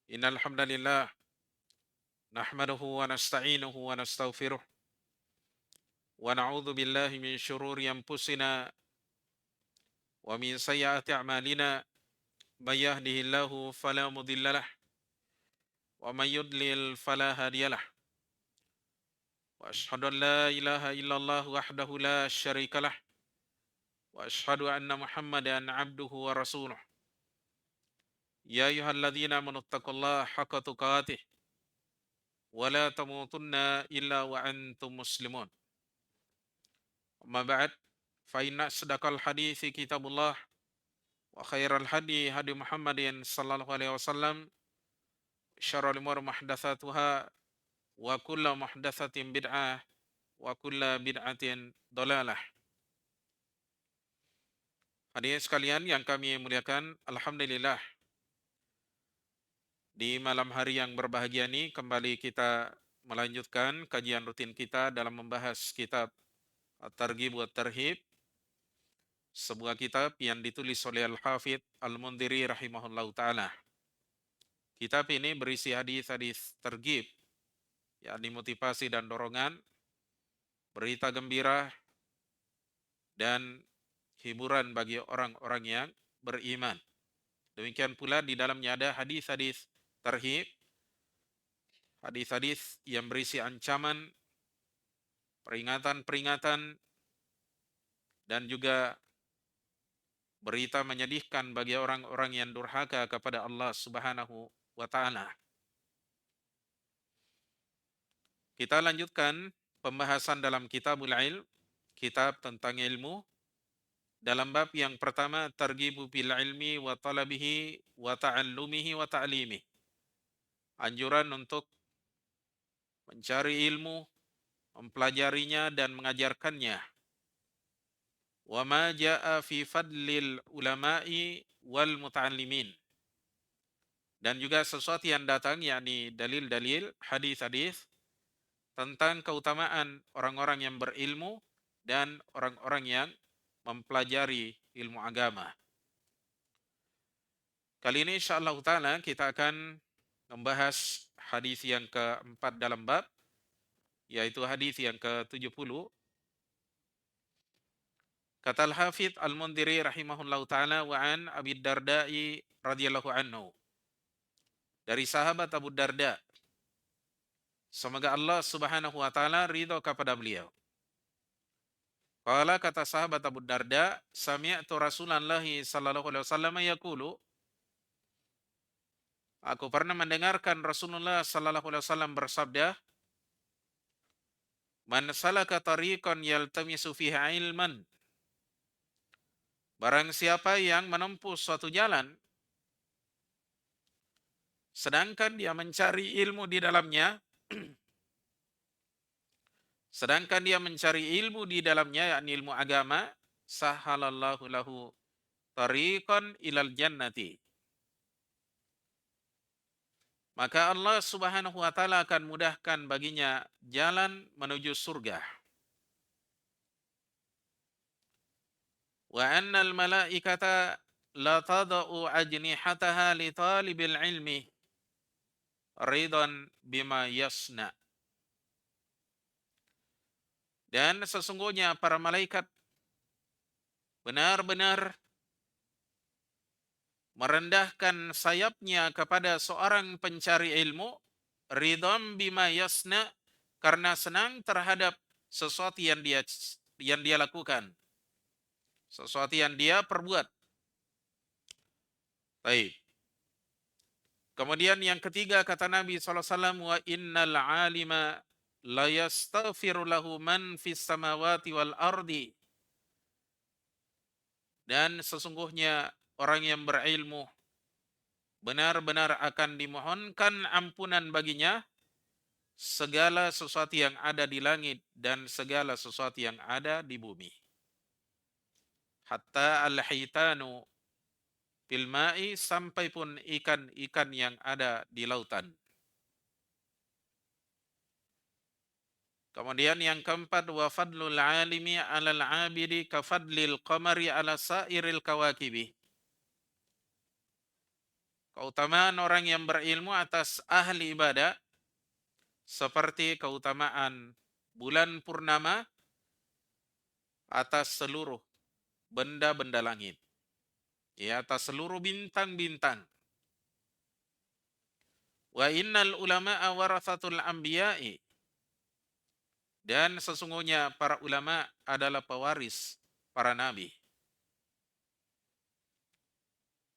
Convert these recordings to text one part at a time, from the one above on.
Innal hamdalillah nahmaduhu wa nasta'inuhu wa nastaghfiruh wa na'udzu billahi min syururi anfusina wa min sayyiati a'malina may yahdihillahu fala mudhillalah wa may yudlil fala hadiyalah wa asyhadu an la ilaha illallah wahdahu la syarikalah wa asyhadu anna Muhammadan abduhu wa rasuluh ya ayyuhalladzina amanu taqullaha haqqa tuqatih wa la tamutunna illa wa antum muslimun. Amma ba'd, fa inna asdaqal hadithi kitabullah wa khairal hadi hadi Muhammadin sallallahu alaihi wasallam, syarrul umur muhdatsatuha wa kullu muhdatsatin bid'ah wa kullu bid'atin dalalah. Hadirin sekalian yang kami muliakan, alhamdulillah di malam hari yang berbahagia ini kembali kita melanjutkan kajian rutin kita dalam membahas kitab At-Targhib wa Tarhib, sebuah kitab yang ditulis oleh Al-Hafidz Al-Mundhiri rahimahullahu taala. Kitab ini berisi hadis-hadis tergib, yakni motivasi dan dorongan, berita gembira, dan hiburan bagi orang-orang yang beriman. Demikian pula di dalamnya ada hadis-hadis terhib, hadis-hadis yang berisi ancaman, peringatan-peringatan, dan juga berita menyedihkan bagi orang-orang yang durhaka kepada Allah Subhanahu wa taala. Kita lanjutkan pembahasan dalam Kitabul Ilm, kitab tentang ilmu. Dalam bab yang pertama, targhibu bil ilmi wa talabihi wa ta'allumihi wa ta'limihi. Anjuran untuk mencari ilmu, mempelajarinya dan mengajarkannya. Wa ma jaa fi fadlil ulama'i wal muta'allimin. Dan juga sesuatu yang datang, yakni dalil-dalil, hadis-hadis tentang keutamaan orang-orang yang berilmu dan orang-orang yang mempelajari ilmu agama. Kali ini insyaallah ta'ala kita akan membahas hadis yang keempat dalam bab, yaitu hadis yang ke-70. Kata Al-Hafidz Al-Mundhiri rahimahullahu ta'ala, wa an Abi Darda'i radhiyallahu anhu. Dari sahabat Abu Darda, semoga Allah Subhanahu wa taala ridho kepada beliau. Qala, kata sahabat Abu Darda, sami'tu Rasulullah sallallahu alaihi wasallam yaqulu, aku pernah mendengarkan Rasulullah sallallahu alaihi wasallam bersabda, man salaka tariqan yaltamisu fihi ilman, barang siapa yang menempuh suatu jalan sedangkan dia mencari ilmu di dalamnya, yakni ilmu agama, sahalallahu lahu tariqan ilal jannati, maka Allah Subhanahu wa taala akan mudahkan baginya jalan menuju surga. Wa annal malaikata la tada'u ajnihataha li talibil ilmi ridan bima yasna. Dan sesungguhnya para malaikat benar-benar merendahkan sayapnya kepada seorang pencari ilmu, ridam bima yasna, karena senang terhadap sesuatu yang dia lakukan, sesuatu yang dia perbuat. Baik. Kemudian yang ketiga, kata Nabi SAW, wa innal alima la yastaghfiru lahu man fis samawati wal ardi. Dan sesungguhnya orang yang berilmu benar-benar akan dimohonkan ampunan baginya segala sesuatu yang ada di langit dan segala sesuatu yang ada di bumi. Hatta al-hitanu fil ma'i, sampai pun ikan-ikan yang ada di lautan. Kemudian yang keempat, wa fadlul alimi 'alal 'abidi ka fadlil qamari 'ala sairil kawakibi. Keutamaan orang yang berilmu atas ahli ibadah seperti keutamaan bulan purnama atas seluruh benda-benda langit, ya, atas seluruh bintang-bintang. Wa innal ulama'a warathatul anbiya'i, dan sesungguhnya para ulama adalah pewaris para nabi.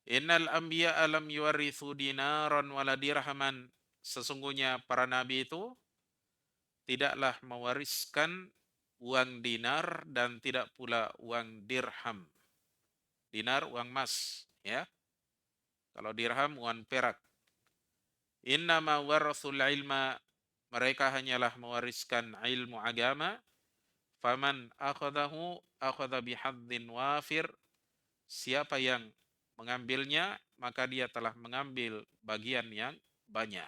Innal anbiya'a lam yuwarithu dinaran wala dirhaman, sesungguhnya para nabi itu tidaklah mewariskan uang dinar dan tidak pula uang dirham. Dinar uang emas, ya. Kalau dirham uang perak. Innama warathul ilma, mereka hanyalah mewariskan ilmu agama. Faman akhadahu akhadha bihadzin wafir, siapa yang mengambilnya maka dia telah mengambil bagian yang banyak.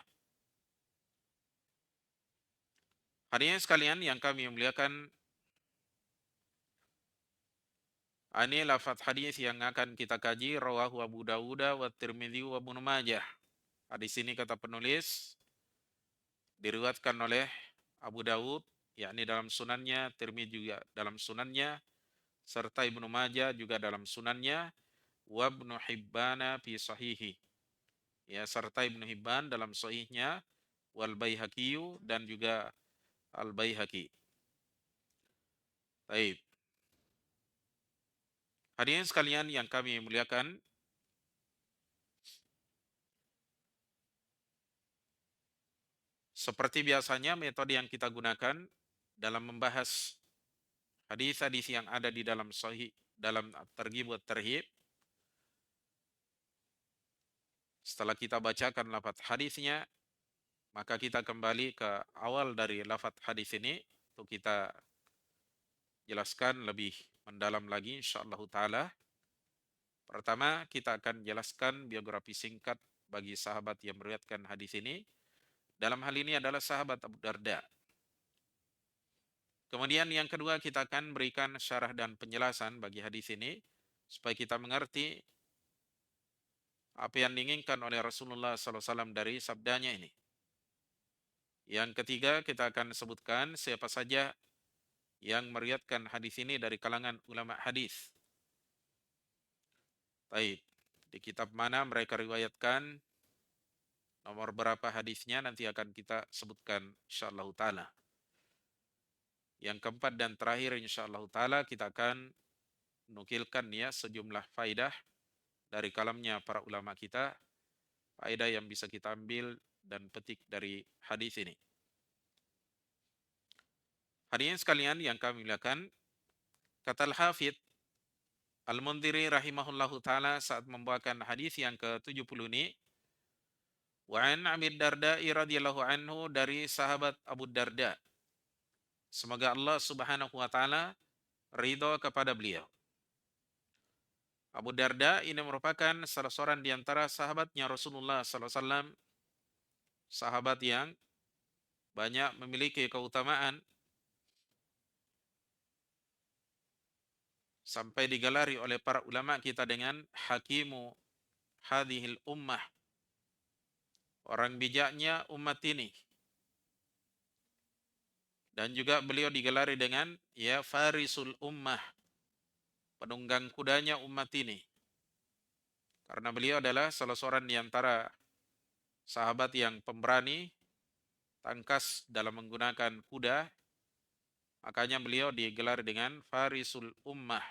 Hadirin sekalian yang kami muliakan, ini lafaz hadis yang akan kita kaji, rawahu Abu Dawud wa Tirmidzi wa Ibnu Majah. Hadis ini kata penulis diriwayatkan oleh Abu Dawud, yakni dalam sunannya, Tirmidzi juga dalam sunannya, serta Ibnu Majah juga dalam sunannya, wa Ibnu Hibban fi sahihi, ya, serta Ibnu Hibban dalam sahihnya, wal Baihaqi, dan juga Al Baihaqi. Baik. Hadirin sekalian yang kami muliakan, seperti biasanya metode yang kita gunakan dalam membahas hadis-hadis yang ada di dalam sahih, dalam Targhib wa Tarhib, setelah kita bacakan lafaz hadisnya, maka kita kembali ke awal dari lafaz hadis ini untuk kita jelaskan lebih mendalam lagi insyaallah taala. Pertama, kita akan jelaskan biografi singkat bagi sahabat yang meriwayatkan hadis ini. Dalam hal ini adalah sahabat Abu Darda. Kemudian yang kedua, kita akan berikan syarah dan penjelasan bagi hadis ini supaya kita mengerti apa yang diinginkan oleh Rasulullah SAW dari sabdanya ini. Yang ketiga, kita akan sebutkan siapa saja yang meriwayatkan hadis ini dari kalangan ulama hadis. Baik, di kitab mana mereka riwayatkan, nomor berapa hadisnya nanti akan kita sebutkan insyaallah taala. Yang keempat dan terakhir insyaallah taala kita akan nukilkan ya sejumlah faidah dari kalamnya para ulama kita, faedah yang bisa kita ambil dan petik dari hadis ini. Hadirin sekalian yang kami muliakan, kata Al-Hafidz Al-Mundhiri rahimahullahu taala saat membawakan hadis yang ke-70 ini, wa an Abi Darda radhiyallahu anhu, dari sahabat Abu Darda, semoga Allah Subhanahu wa taala ridho kepada beliau. Abu Darda ini merupakan salah seorang di antara sahabatnya Rasulullah SAW, sahabat yang banyak memiliki keutamaan sampai digelari oleh para ulama kita dengan hakimu hadhil ummah, orang bijaknya umat ini. Dan juga beliau digelari dengan ya farisul ummah, penunggang kudanya umat ini. Karena beliau adalah salah seorang di antara sahabat yang pemberani, tangkas dalam menggunakan kuda, makanya beliau digelar dengan farisul ummah,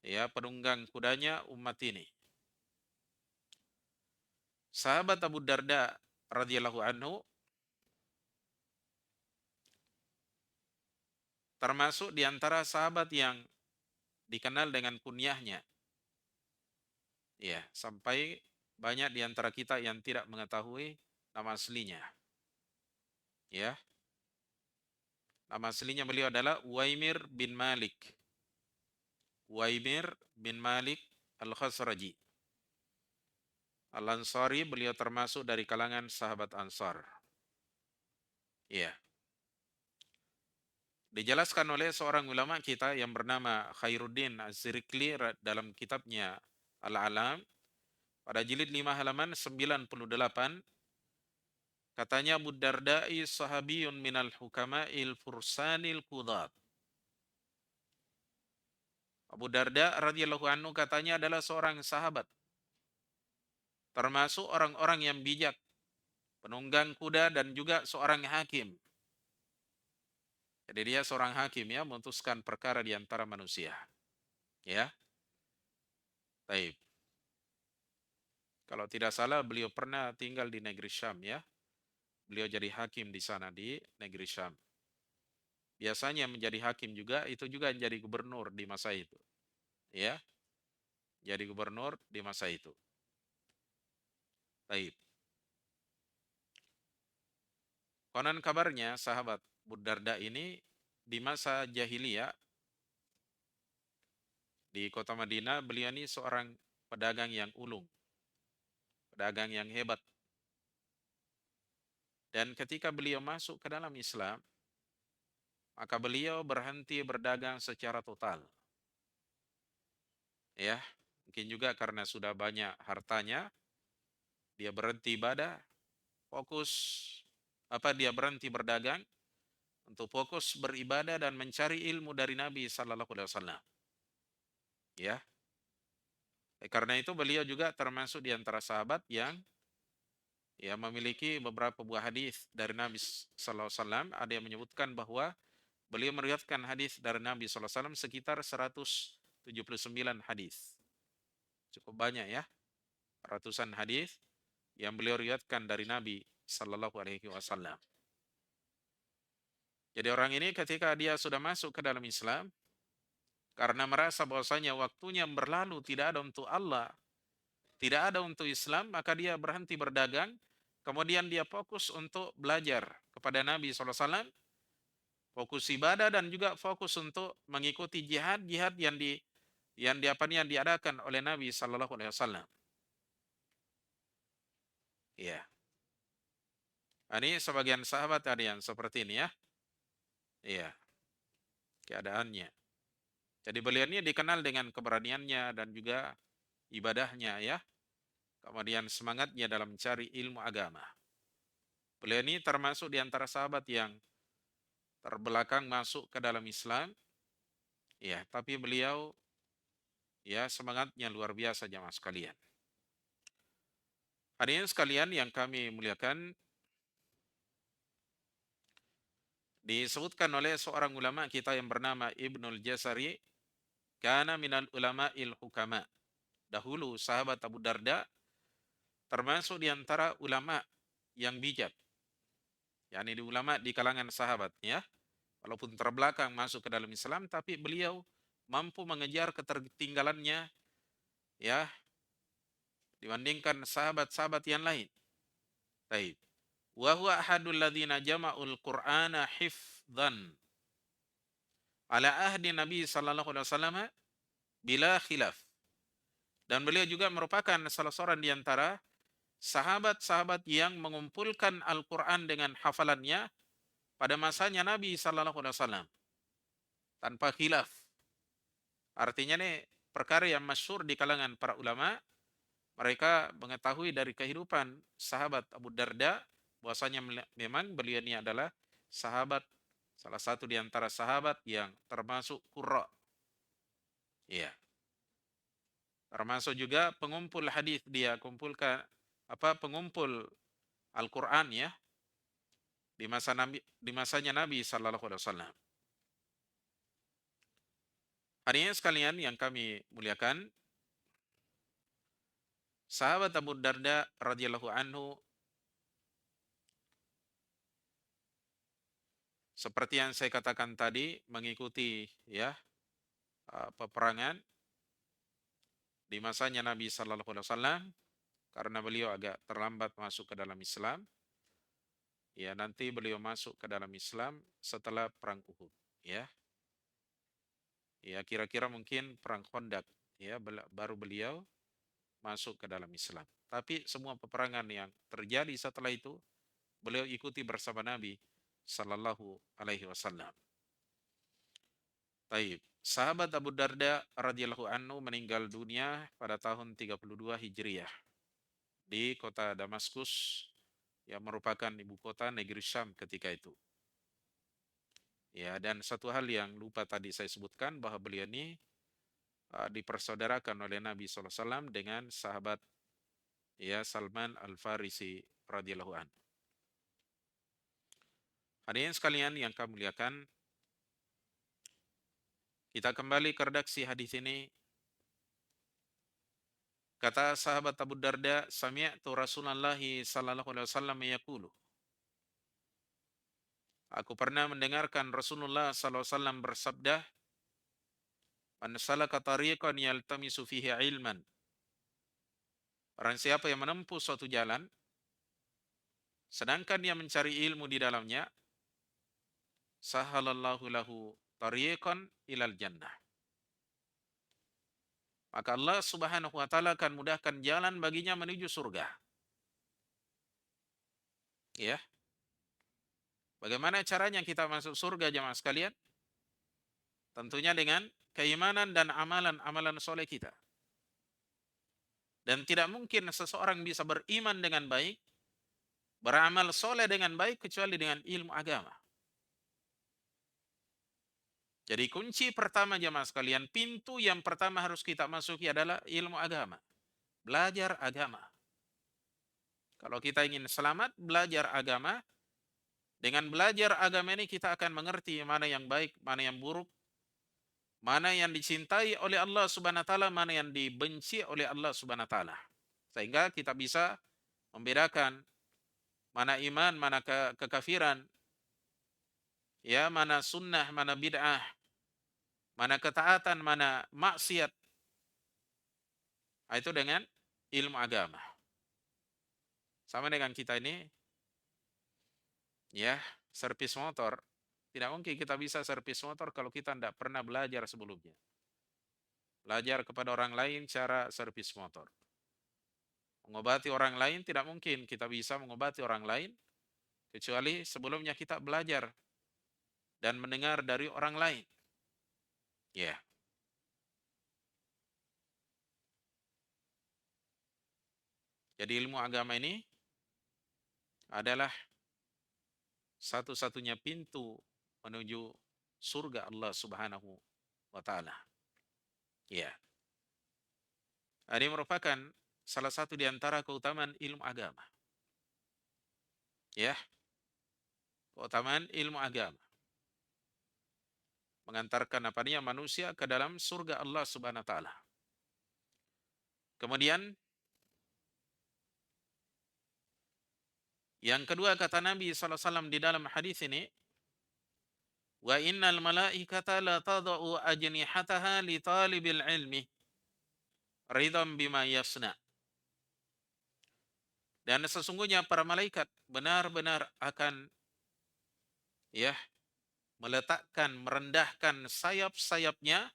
ya, penunggang kudanya umat ini. Sahabat Abu Darda radhiyallahu anhu termasuk di antara sahabat yang dikenal dengan kunyahnya. Ya, sampai banyak di antara kita yang tidak mengetahui nama aslinya. Ya. Nama aslinya beliau adalah Uwaimir bin Malik. Uwaimir bin Malik Al-Khazraji. Al-Ansari, beliau termasuk dari kalangan sahabat Ansar. Ya. Dijelaskan oleh seorang ulama kita yang bernama Khairuddin Az-Zirikli dalam kitabnya Al-Alam, pada jilid 5 halaman 98, katanya Abu Darda'i sahabiyun minal hukama'il fursanil qudat. Abu Darda radhiyallahu anhu katanya adalah seorang sahabat, termasuk orang-orang yang bijak, penunggang kuda dan juga seorang hakim. Jadi dia seorang hakim ya, memutuskan perkara di antara manusia. Ya, baik. Kalau tidak salah beliau pernah tinggal di negeri Syam ya. Beliau jadi hakim di sana di negeri Syam. Biasanya menjadi hakim juga itu juga jadi gubernur di masa itu. Ya, jadi gubernur di masa itu. Baik. Konon kabarnya sahabat Budarda ini di masa jahiliyah di kota Madinah, beliau ini seorang pedagang yang ulung, pedagang yang hebat. Dan ketika beliau masuk ke dalam Islam, maka beliau berhenti berdagang secara total. Ya, mungkin juga karena sudah banyak hartanya, dia berhenti ibadah, fokus dia berhenti berdagang untuk fokus beribadah dan mencari ilmu dari Nabi sallallahu alaihi wasallam. Ya. Karena itu beliau juga termasuk di antara sahabat yang ya memiliki beberapa buah hadis dari Nabi sallallahu alaihi wasallam. Ada yang menyebutkan bahwa beliau meriwayatkan hadis dari Nabi sallallahu alaihi wasallam sekitar 179 hadis. Cukup banyak ya, ratusan hadis yang beliau riwayatkan dari Nabi sallallahu alaihi wasallam. Jadi orang ini ketika dia sudah masuk ke dalam Islam, karena merasa bahwasanya waktunya berlalu tidak ada untuk Allah, tidak ada untuk Islam, maka dia berhenti berdagang, kemudian dia fokus untuk belajar kepada Nabi SAW, fokus ibadah dan juga fokus untuk mengikuti jihad-jihad yang diadakan oleh Nabi Sallallahu Alaihi Wasallam. Ya, ini sebagian sahabat ada yang seperti ini ya. Iya, keadaannya. Jadi beliau ini dikenal dengan keberaniannya dan juga ibadahnya ya. Kemudian semangatnya dalam mencari ilmu agama. Beliau ini termasuk di antara sahabat yang terbelakang masuk ke dalam Islam. Ya, tapi beliau ya semangatnya luar biasa jamaah sekalian. Hadirin sekalian yang kami muliakan, disebutkan oleh seorang ulama kita yang bernama Ibnul Jazari, kana minal ulama'il hukama. Dahulu sahabat Abu Darda termasuk di antara ulama yang bijak. yakni di ulama di kalangan sahabat ya. Walaupun terbelakang masuk ke dalam Islam, tapi beliau mampu mengejar ketertinggalannya ya dibandingkan sahabat-sahabat yang lain. Baik. Wa huwa ahadul ladzina jama'ul Qur'ana hifdzan ala ahdi Nabi sallallahu alaihi wasallam bila khilaf. Dan beliau juga merupakan salah seorang di antara sahabat-sahabat yang mengumpulkan Al-Qur'an dengan hafalannya pada masanya Nabi sallallahu alaihi wasallam tanpa khilaf. Artinya nih perkara yang masyhur di kalangan para ulama, mereka mengetahui dari kehidupan sahabat Abu Darda bahwasanya memang beliau ini adalah sahabat, salah satu di antara sahabat yang termasuk qurra. Iya. Termasuk juga pengumpul hadis, dia kumpulkan pengumpul Al-Qur'an ya di masanya Nabi sallallahu alaihi wasallam. Hadirin sekalian yang kami muliakan, sahabat Abu Darda radhiyallahu anhu seperti yang saya katakan tadi mengikuti ya peperangan di masanya Nabi sallallahu alaihi wasallam karena beliau agak terlambat masuk ke dalam Islam. Ya, nanti beliau masuk ke dalam Islam setelah perang Uhud, ya. Ya, kira-kira mungkin perang Khandaq, ya, baru beliau masuk ke dalam Islam. Tapi semua peperangan yang terjadi setelah itu beliau ikuti bersama Nabi sallallahu alaihi wasallam. Baik, sahabat Abu Darda radhiyallahu anhu meninggal dunia pada tahun 32 Hijriah. di kota Damaskus yang merupakan ibu kota negeri Syam ketika itu. Ya, dan satu hal yang lupa tadi saya sebutkan bahwa beliau ini dipersaudarakan oleh Nabi SAW dengan sahabat ya Salman Al-Farisi radhiyallahu an. Hadirin sekalian yang kami muliakan, kita kembali ke redaksi hadis ini. Kata sahabat Abu Darda, sami'tu Rasulullah sallallahu alaihi wasallam yaqulu. Aku pernah mendengarkan Rasulullah sallallahu alaihi wasallam bersabda, "Man salaka tariqan yaltamisu fihi ilman." Barang siapa yang menempuh suatu jalan sedangkan dia mencari ilmu di dalamnya, sahalallahu lahu tariqan ilal jannah. Maka Allah Subhanahu wa taala akan mudahkan jalan baginya menuju surga. Ya. Bagaimana caranya kita masuk surga jemaah sekalian? Tentunya dengan keimanan dan amalan-amalan soleh kita. Dan tidak mungkin seseorang bisa beriman dengan baik, beramal soleh dengan baik kecuali dengan ilmu agama. Jadi kunci pertama jemaah sekalian, pintu yang pertama harus kita masuki adalah ilmu agama. Belajar agama. Kalau kita ingin selamat, belajar agama. Dengan belajar agama ini kita akan mengerti mana yang baik, mana yang buruk, mana yang dicintai oleh Allah Subhanahu wa taala, mana yang dibenci oleh Allah Subhanahu wa taala. Sehingga kita bisa membedakan mana iman, mana kekafiran, ya, mana sunnah, mana bid'ah, mana ketaatan, mana maksiat. Itu dengan ilmu agama. Sama dengan kita ini, ya, servis motor. Tidak mungkin kita bisa servis motor kalau kita tidak pernah belajar sebelumnya. Belajar kepada orang lain cara servis motor. Mengobati orang lain tidak mungkin kita bisa mengobati orang lain kecuali sebelumnya kita belajar dan mendengar dari orang lain. Ya. Jadi ilmu agama ini adalah satu-satunya pintu menuju surga Allah Subhanahu wa taala. Ya. Ini merupakan salah satu di antara keutamaan ilmu agama. Ya. Keutamaan ilmu agama. Mengantarkan manusia ke dalam surga Allah Subhanahu wa taala. Kemudian yang kedua kata Nabi SAW di dalam hadis ini, wa innal malaikata la tadau ajnihataha li talibil ilmi ridam bima yasna. Dan sesungguhnya para malaikat benar-benar akan ya meletakkan, merendahkan sayap-sayapnya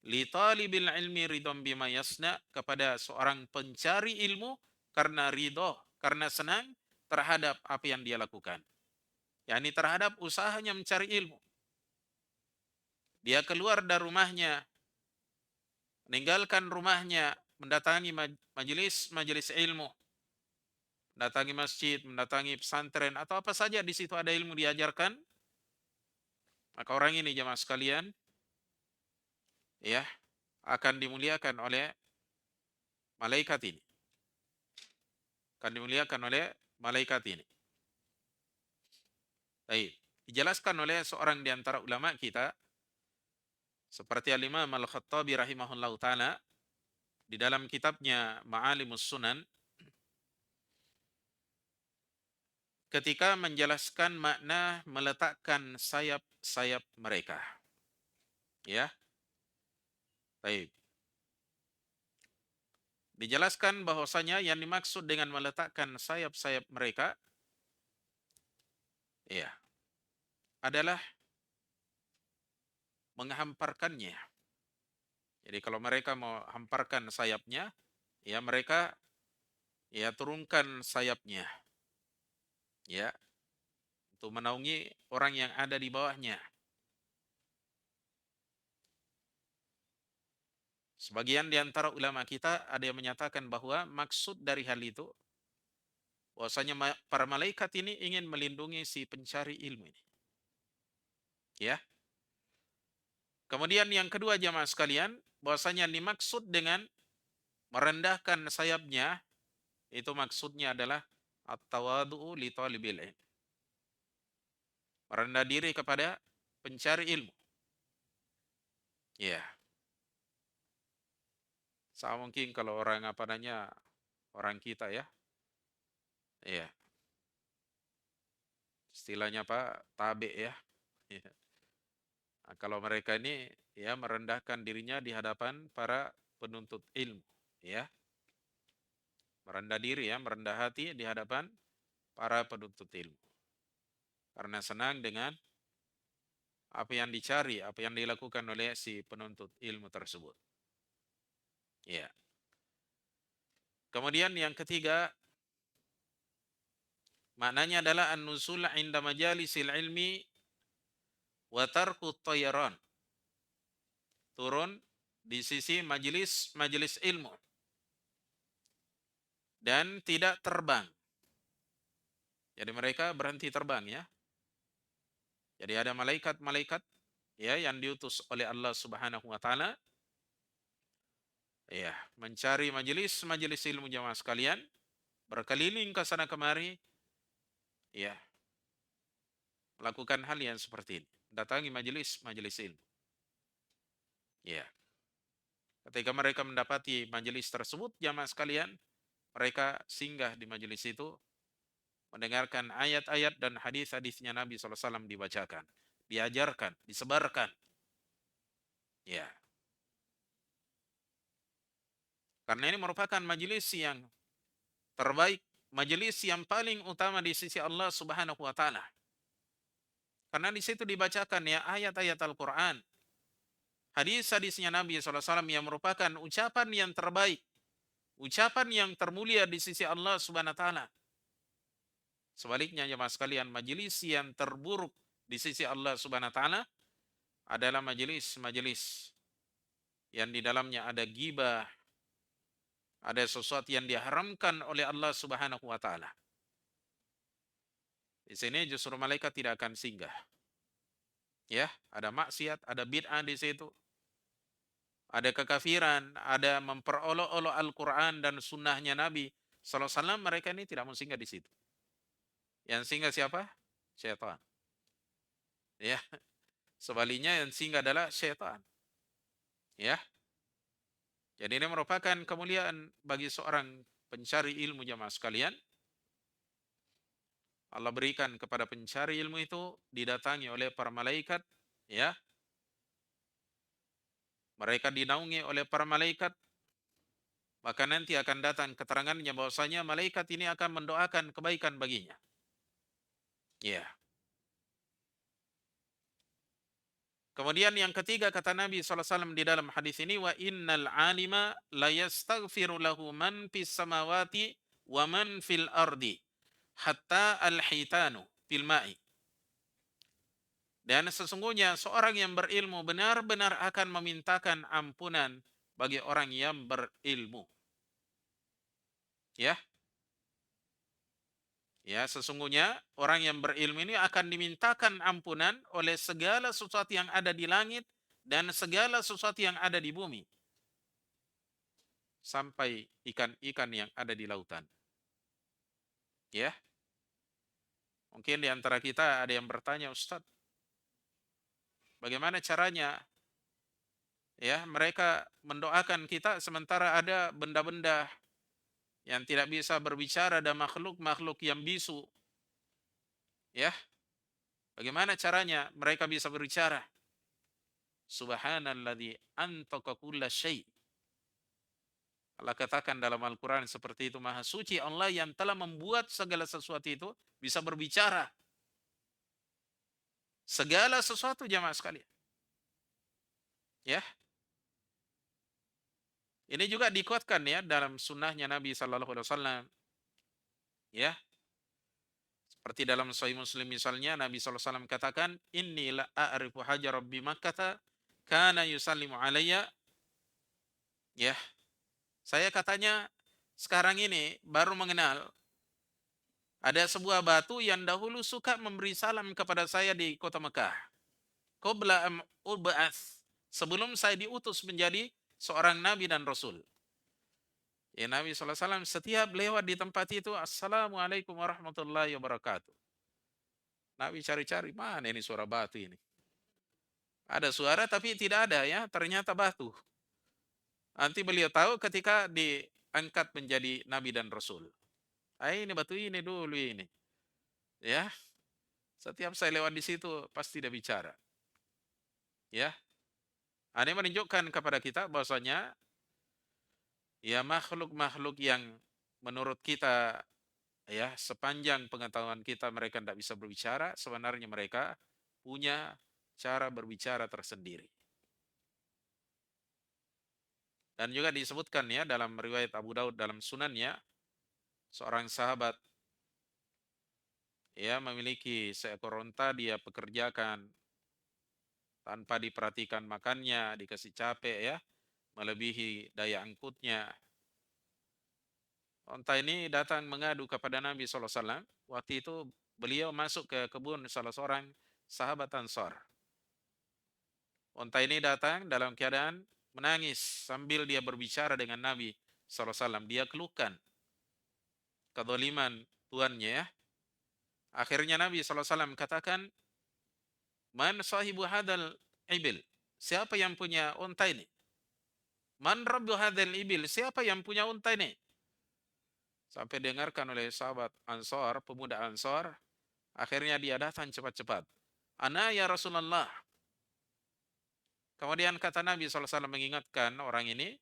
li talibil ilmi ridam bima yasna, kepada seorang pencari ilmu karena ridho, karena senang terhadap apa yang dia lakukan. yakni terhadap usahanya mencari ilmu. Dia keluar dari rumahnya, meninggalkan rumahnya, mendatangi majelis ilmu, mendatangi masjid, mendatangi pesantren, atau apa saja di situ ada ilmu diajarkan, maka orang ini jemaah sekalian, ya, akan dimuliakan oleh malaikat ini. Akan dimuliakan oleh malaikat ini. Baik. Dijelaskan oleh seorang di antara ulama kita, seperti Al-Imam Al-Khattabi rahimahullahu ta'ala, di dalam kitabnya Ma'alimus Sunan, ketika menjelaskan makna meletakkan sayap-sayap mereka. Ya. Baik. Dijelaskan bahwasanya yang dimaksud dengan meletakkan sayap-sayap mereka, ya, adalah menghamparkannya. Jadi kalau mereka mau hamparkan sayapnya, ya mereka ya turunkan sayapnya. Ya, untuk menaungi orang yang ada di bawahnya. Sebagian di antara ulama kita ada yang menyatakan bahwa maksud dari hal itu bahwasanya para malaikat ini ingin melindungi si pencari ilmu ini. Ya. Kemudian yang kedua jamaah sekalian, bahwasanya dimaksud dengan merendahkan sayapnya itu maksudnya adalah at-tawadhu li talibil ilm. Merendah diri kepada pencari ilmu. Ya. Sama mungkin kalau orang apa namanya orang kita ya. Ya. Istilahnya Pak tabe ya. Ya. Nah, kalau mereka ini ya merendahkan dirinya di hadapan para penuntut ilmu, ya. Merendah diri ya, merendah hati di hadapan para penuntut ilmu. Karena senang dengan apa yang dicari, apa yang dilakukan oleh si penuntut ilmu tersebut. Ya. Kemudian yang ketiga, maknanya adalah an-nuzul 'inda majalisil ilmi wa tarku tayran. Turun di sisi majelis ilmu dan tidak terbang. Jadi mereka berhenti terbang ya. Jadi ada malaikat-malaikat ya yang diutus oleh Allah Subhanahu wa taala ya, mencari majelis ilmu jamaah sekalian, berkeliling ke sana kemari ya, melakukan hal yang seperti ini, datangi majelis ilmu. Ya. Ketika mereka mendapati majelis tersebut jamaah sekalian, mereka singgah di majelis itu mendengarkan ayat-ayat dan hadis-hadisnya Nabi SAW dibacakan, diajarkan, disebarkan. Ya. Karena ini merupakan majelis yang terbaik, majelis yang paling utama di sisi Allah Subhanahu wa taala. Karena di situ dibacakan ya ayat-ayat Al-Qur'an, hadis-hadisnya Nabi SAW yang merupakan ucapan yang terbaik, ucapan yang termulia di sisi Allah Subhanahu wa taala. Sebaliknya jemaah sekalian, majelis yang terburuk di sisi Allah Subhanahu wa taala adalah majelis-majelis yang di dalamnya ada ghibah, ada sesuatu yang diharamkan oleh Allah Subhanahu wa taala. Di sini justru malaikat tidak akan singgah. Ya, ada maksiat, ada bid'ah di situ. Ada kekafiran, ada memperolok-olok Al-Qur'an dan sunnahnya Nabi sallallahu alaihi wasallam, mereka ini tidak mau singgah di situ. Yang singgah siapa? Syaitan. Ya, sebaliknya yang singgah adalah syaitan. Ya. Jadi ini merupakan kemuliaan bagi seorang pencari ilmu jamaah sekalian. Allah berikan kepada pencari ilmu itu didatangi oleh para malaikat, ya. Mereka dinaungi oleh para malaikat, maka nanti akan datang keterangannya bahwasanya malaikat ini akan mendoakan kebaikan baginya. Ya. Kemudian yang ketiga kata Nabi SAW di dalam hadis ini, wa innal alima la yastaghfiru lahu man fis samawati wa man fil ardi hatta al-hitanu fil ma'i. Dan sesungguhnya seorang yang berilmu benar-benar akan memintakan ampunan bagi orang yang berilmu. Ya. Ya, sesungguhnya orang yang berilmu ini akan dimintakan ampunan oleh segala sesuatu yang ada di langit dan segala sesuatu yang ada di bumi. Sampai ikan-ikan yang ada di lautan. Ya. Mungkin di antara kita ada yang bertanya, Ustadz, bagaimana caranya ya mereka mendoakan kita sementara ada benda-benda yang tidak bisa berbicara dan makhluk-makhluk yang bisu. Ya. Bagaimana caranya mereka bisa berbicara? Subhanalladzi antaqa kulla syai'. Allah katakan dalam Al-Quran seperti itu, maha suci Allah yang telah membuat segala sesuatu itu bisa berbicara. Segala sesuatu jamaah sekalian. Ya. Ini juga dikuatkan ya dalam sunnahnya Nabi Sallallahu Alaihi Wasallam. Ya. Seperti dalam Sahih Muslim misalnya Nabi Sallallahu Alaihi Wasallam katakan, Inni la a'rifu hajar Rabbi Makkah kana yusallimu alayya Ya, saya katanya sekarang ini baru mengenal ada sebuah batu yang dahulu suka memberi salam kepada saya di kota Mekah. Qabla am ub'ats, sebelum saya diutus menjadi seorang nabi dan rasul. Ya, Nabi SAW setiap lewat di tempat itu, Assalamualaikum warahmatullahi wabarakatuh. Nabi cari-cari, mana ini suara batu ini? Ada suara tapi tidak ada ya, ternyata batu. Nanti beliau tahu ketika diangkat menjadi nabi dan rasul. Ah, ini batu ini dulu ini. Ya, setiap saya lewat di situ pasti dia bicara. Ya, ini menunjukkan kepada kita bahwasanya ya makhluk-makhluk yang menurut kita ya sepanjang pengetahuan kita mereka tidak bisa berbicara, sebenarnya mereka punya cara berbicara tersendiri. Dan juga disebutkan ya dalam riwayat Abu Daud dalam sunannya, seorang sahabat ya memiliki seekor unta, dia pekerjakan tanpa diperhatikan makannya, dikasih capek ya, melebihi daya angkutnya. Unta ini datang mengadu kepada Nabi SAW. Waktu itu beliau masuk ke kebun salah seorang sahabat Ansar. Unta ini datang dalam keadaan menangis sambil dia berbicara dengan Nabi SAW. Dia keluhkan kezaliman tuannya ya. Akhirnya Nabi SAW katakan, Man sahibu hadal ibil? Siapa yang punya unta ini? Man rabbu hadal ibil? Siapa yang punya unta ini? Sampai dengarkan oleh sahabat Ansar, pemuda Ansar. Akhirnya dia datang cepat-cepat. Ana ya Rasulullah. Kemudian kata Nabi SAW mengingatkan orang ini,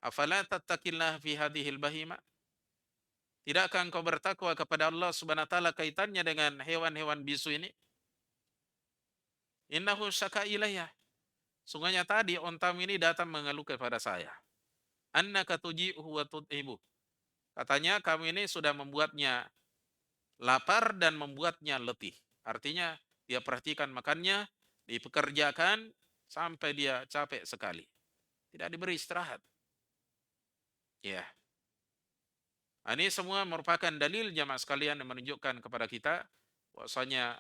Afala tattaqillah fi hadhil bahima? Tidakkah engkau bertakwa kepada Allah Subhanahu wa taala kaitannya dengan hewan-hewan bisu ini? Innahu syaka ilayya. Sungguhnya tadi ontam ini datang mengeluh kepada saya. Annaka tuji'uhu wa tut'ibu. Katanya kamu ini sudah membuatnya lapar dan membuatnya letih. Artinya dia perhatikan makannya, dipekerjakan sampai dia capek sekali. Tidak diberi istirahat. Ya. Ini semua merupakan dalil jamaah sekalian yang menunjukkan kepada kita bahwasanya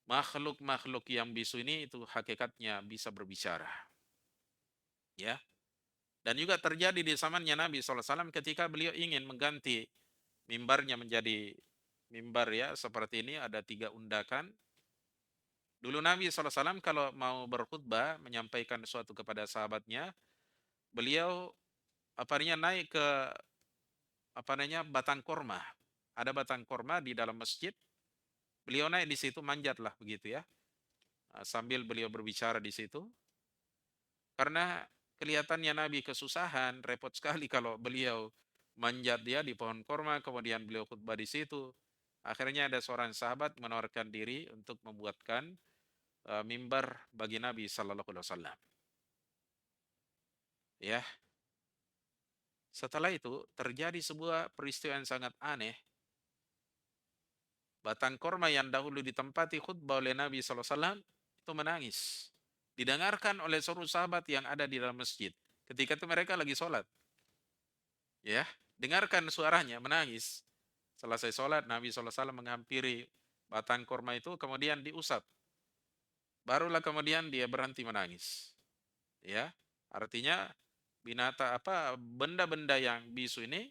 makhluk-makhluk yang bisu ini itu hakikatnya bisa berbicara. Ya. Dan juga terjadi di zamannya Nabi SAW ketika beliau ingin mengganti mimbarnya menjadi mimbar ya seperti ini, ada 3 undakan. Dulu Nabi SAW kalau mau berkhutbah menyampaikan sesuatu kepada sahabatnya, beliau naik ke batang korma. Ada batang korma di dalam masjid. Beliau naik di situ, manjatlah begitu ya. Sambil beliau berbicara di situ. Karena kelihatannya Nabi kesusahan, repot sekali kalau beliau manjat dia di pohon korma, kemudian beliau khutbah di situ. Akhirnya ada seorang sahabat menawarkan diri untuk membuatkan mimbar bagi Nabi Sallallahu Alaihi Wasallam. Ya, setelah itu terjadi sebuah peristiwa yang sangat aneh. Batang korma yang dahulu ditempati khutbah oleh Nabi SAW itu menangis. Didengarkan oleh seluruh sahabat yang ada di dalam masjid. Ketika itu mereka lagi sholat. Ya, dengarkan suaranya menangis. Selesai sholat, Nabi SAW menghampiri batang korma itu, kemudian diusap. Barulah kemudian dia berhenti menangis. Ya, artinya benda-benda yang bisu ini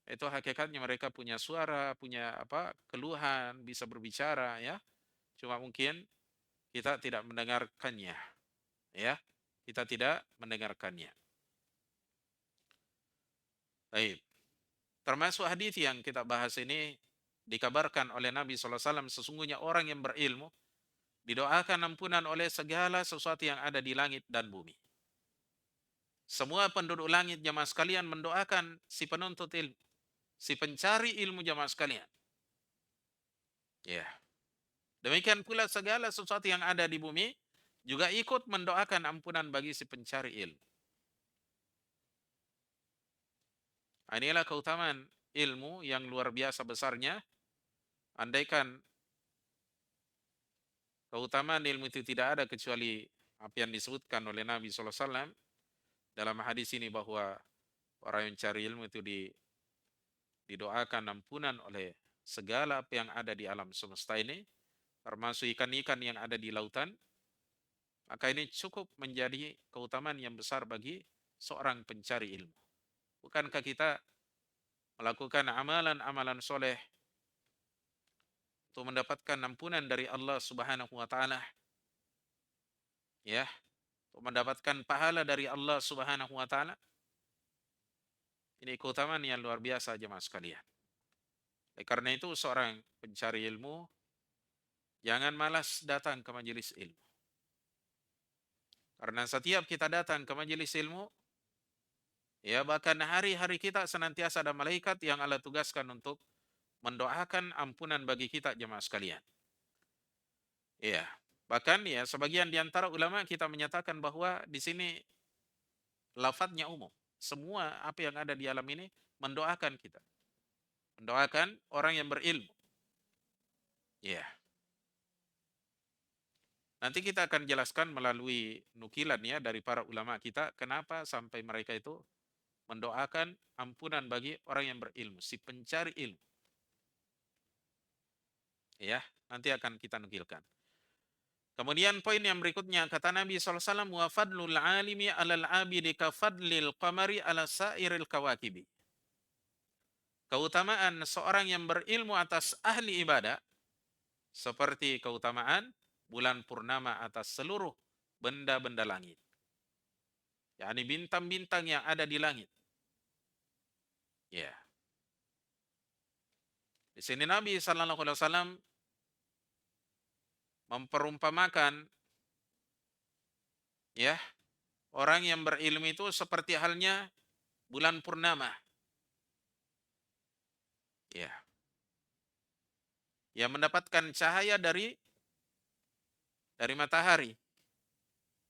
itu hakikatnya mereka punya suara, punya keluhan, bisa berbicara ya. Cuma mungkin kita tidak mendengarkannya, ya. Kita tidak mendengarkannya. Baik. Termasuk hadis yang kita bahas ini dikabarkan oleh Nabi SAW, sesungguhnya orang yang berilmu didoakan ampunan oleh segala sesuatu yang ada di langit dan bumi. Semua penduduk langit jamaah sekalian mendoakan si penuntut ilmu, si pencari ilmu jamaah sekalian. Ya. Demikian pula segala sesuatu yang ada di bumi juga ikut mendoakan ampunan bagi si pencari ilmu. Inilah keutamaan ilmu yang luar biasa besarnya. Andaikan keutamaan ilmu itu tidak ada kecuali apa yang disebutkan oleh Nabi SAW dalam hadis ini, bahwa orang yang cari ilmu itu didoakan ampunan oleh segala apa yang ada di alam semesta ini, termasuk ikan-ikan yang ada di lautan. Maka ini cukup menjadi keutamaan yang besar bagi seorang pencari ilmu. Bukankah kita melakukan amalan-amalan soleh untuk mendapatkan ampunan dari Allah Subhanahu wa taala, ya, untuk mendapatkan pahala dari Allah Subhanahu wa taala? Ini keutamaan yang luar biasa jemaah sekalian. Karena itu seorang pencari ilmu jangan malas datang ke majelis ilmu. Karena setiap kita datang ke majelis ilmu, ya, bahkan hari-hari kita senantiasa ada malaikat yang Allah tugaskan untuk mendoakan ampunan bagi kita jemaah sekalian. Ya, bahkan ya sebagian di antara ulama kita menyatakan bahwa di sini lafadznya umum. Semua apa yang ada di alam ini mendoakan kita. Mendoakan orang yang berilmu. Ya. Nanti kita akan jelaskan melalui nukilan ya dari para ulama kita kenapa sampai mereka itu mendoakan ampunan bagi orang yang berilmu, si pencari ilmu. Ya, nanti akan kita nukilkan. Kemudian poin yang berikutnya, kata Nabi SAW, wa fadlul alimi alal abidi ka fadlil qamari ala sairil kawakibi. Keutamaan seorang yang berilmu atas ahli ibadah seperti keutamaan bulan purnama atas seluruh benda-benda langit. yakni bintang-bintang yang ada di langit. Ya. Di sini Nabi SAW memperumpamakan ya orang yang berilmu itu seperti halnya bulan purnama. Ya. Yang mendapatkan cahaya dari matahari.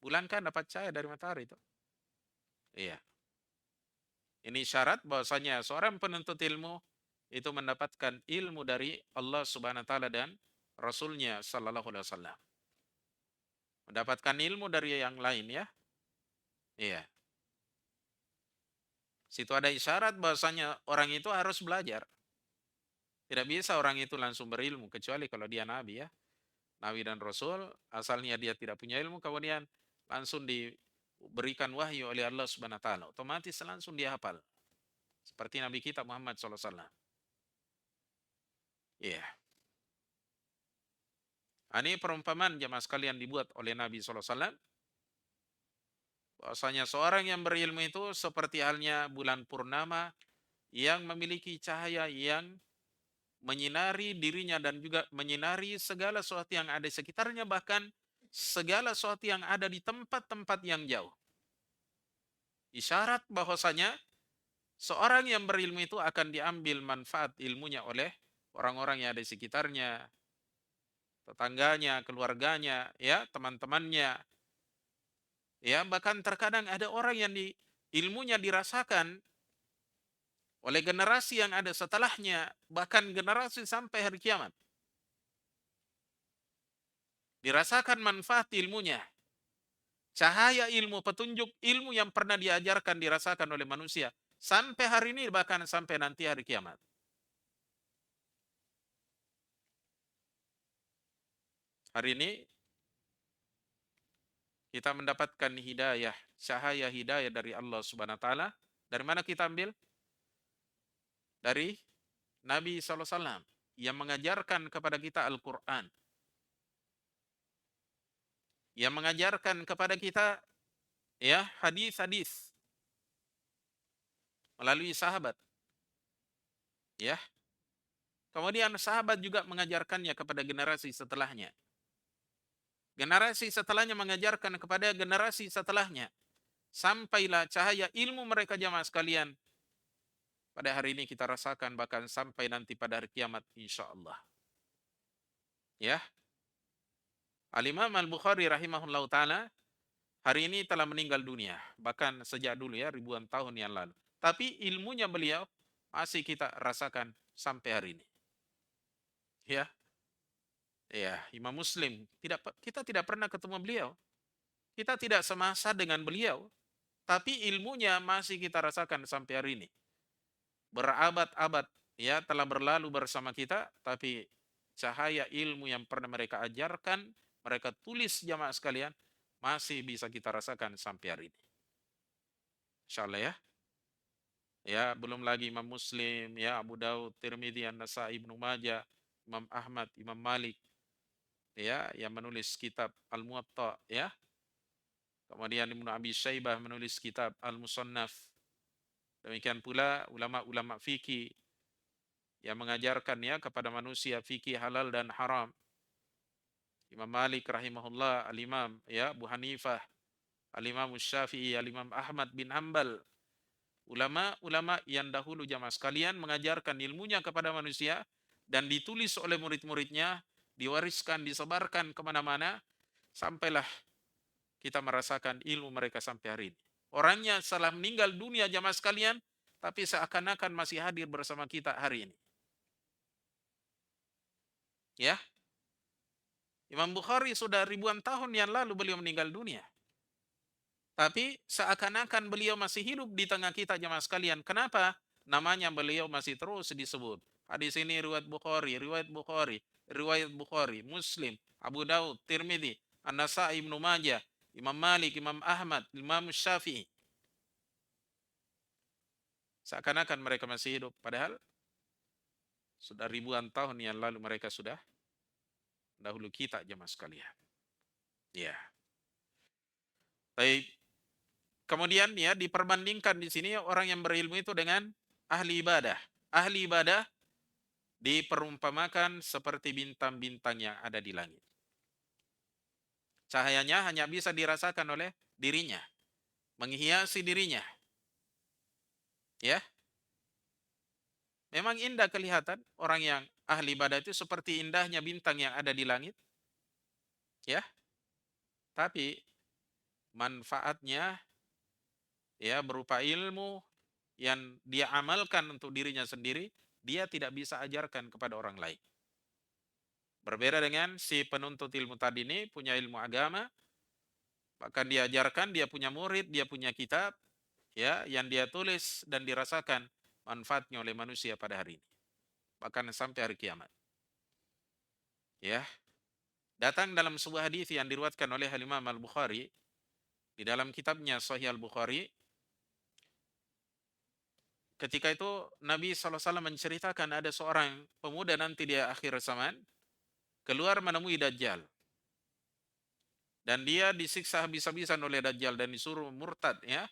Bulan kan dapat cahaya dari matahari itu. Iya. Ini syarat bahwasanya seorang penuntut ilmu itu mendapatkan ilmu dari Allah Subhanahu wa taala dan Rasulnya sallallahu alaihi wasallam. Mendapatkan ilmu dari yang lain ya. Iya. Situ ada isyarat bahwasanya orang itu harus belajar. Tidak bisa orang itu langsung berilmu kecuali kalau dia nabi ya. Nabi dan Rasul, asalnya dia tidak punya ilmu kemudian langsung diberikan wahyu oleh Allah Subhanahu wa taala. Otomatis langsung dia hafal. Seperti Nabi kita Muhammad sallallahu alaihi wasallam. Iya. Ini perumpamaan jemaah sekalian dibuat oleh Nabi sallallahu alaihi wasallam. Bahwasanya seorang yang berilmu itu seperti halnya bulan purnama yang memiliki cahaya yang menyinari dirinya dan juga menyinari segala sesuatu yang ada di sekitarnya, bahkan segala sesuatu yang ada di tempat-tempat yang jauh. Isyarat bahwasanya seorang yang berilmu itu akan diambil manfaat ilmunya oleh orang-orang yang ada di sekitarnya, tetangganya, keluarganya, ya, teman-temannya. Ya, bahkan terkadang ada orang yang ilmunya dirasakan oleh generasi yang ada setelahnya, bahkan generasi sampai hari kiamat. Dirasakan manfaat ilmunya. Cahaya ilmu, petunjuk ilmu yang pernah diajarkan dirasakan oleh manusia. Sampai hari ini, bahkan sampai nanti hari kiamat. Hari ini, kita mendapatkan hidayah, cahaya hidayah dari Allah Subhanahu wa taala. Dari mana kita ambil? Dari Nabi SAW yang mengajarkan kepada kita Al-Quran. Yang mengajarkan kepada kita ya hadis-hadis melalui sahabat. Ya. Kemudian sahabat juga mengajarkannya kepada generasi setelahnya. Generasi setelahnya mengajarkan kepada generasi setelahnya. Sampailah cahaya ilmu mereka jamaah sekalian. Pada hari ini kita rasakan bahkan sampai nanti pada hari kiamat insya Allah. Ya. Al-Imam Al-Bukhari rahimahullah ta'ala hari ini telah meninggal dunia. Bahkan sejak dulu ya, ribuan tahun yang lalu. Tapi ilmunya beliau masih kita rasakan sampai hari ini. Ya. Ya, Imam Muslim. Kita tidak pernah ketemu beliau. Kita tidak semasa dengan beliau, tapi ilmunya masih kita rasakan sampai hari ini. Berabad-abad ya telah berlalu bersama kita, tapi cahaya ilmu yang pernah mereka ajarkan, mereka tulis jamaah sekalian, masih bisa kita rasakan sampai hari ini. Insyaallah ya. Ya, belum lagi Imam Muslim, ya Abu Daud, Tirmidzi, An-Nasa'i, Ibnu Majah, Imam Ahmad, Imam Malik, ya yang menulis kitab Al-Muwatta, ya. Kemudian Ibnu Abi Syaibah menulis kitab Al-Musannaf. Demikian pula ulama-ulama fikih yang mengajarkan ya kepada manusia fikih halal dan haram. Imam Malik rahimahullah, Al-Imam ya Abu Hanifah, Al-Imam Syafi'i, Al-Imam Ahmad bin Hanbal. Ulama-ulama yang dahulu jamaah sekalian mengajarkan ilmunya kepada manusia dan ditulis oleh murid-muridnya, diwariskan, disebarkan kemana-mana, sampailah kita merasakan ilmu mereka sampai hari ini. Orangnya setelah meninggal dunia jamaah sekalian, tapi seakan-akan masih hadir bersama kita hari ini. Ya, Imam Bukhari sudah ribuan tahun yang lalu beliau meninggal dunia. Tapi seakan-akan beliau masih hidup di tengah kita jemaah sekalian. Kenapa? Namanya beliau masih terus disebut. Hadis ini riwayat Bukhari, riwayat Bukhari, riwayat Bukhari, Muslim, Abu Daud, Tirmidzi, An-Nasa'i, Ibnu Majah, Imam Malik, Imam Ahmad, Imam Syafi'i. Seakan-akan mereka masih hidup. Padahal sudah ribuan tahun yang lalu mereka sudah dahulu kita jemaah sekalian. Ya. Baik. Kemudian ya diperbandingkan di sini orang yang berilmu itu dengan ahli ibadah. Ahli ibadah diperumpamakan seperti bintang-bintang yang ada di langit. Cahayanya hanya bisa dirasakan oleh dirinya, menghiasi dirinya. Ya, memang indah kelihatan orang yang ahli ibadah itu seperti indahnya bintang yang ada di langit. Ya, tapi manfaatnya ya berupa ilmu yang dia amalkan untuk dirinya sendiri, dia tidak bisa ajarkan kepada orang lain. Berbeda dengan si penuntut ilmu tadi ini punya ilmu agama, bahkan diajarkan, dia punya murid, dia punya kitab, ya yang dia tulis dan dirasakan manfaatnya oleh manusia pada hari ini, bahkan sampai hari kiamat. Ya, datang dalam sebuah hadis yang diriwayatkan oleh Imam Al-Bukhari di dalam kitabnya Sahih Al-Bukhari. Ketika itu Nabi SAW menceritakan ada seorang pemuda nanti di akhir zaman keluar menemui Dajjal. Dan dia disiksa habis-habisan oleh Dajjal dan disuruh murtad, ya,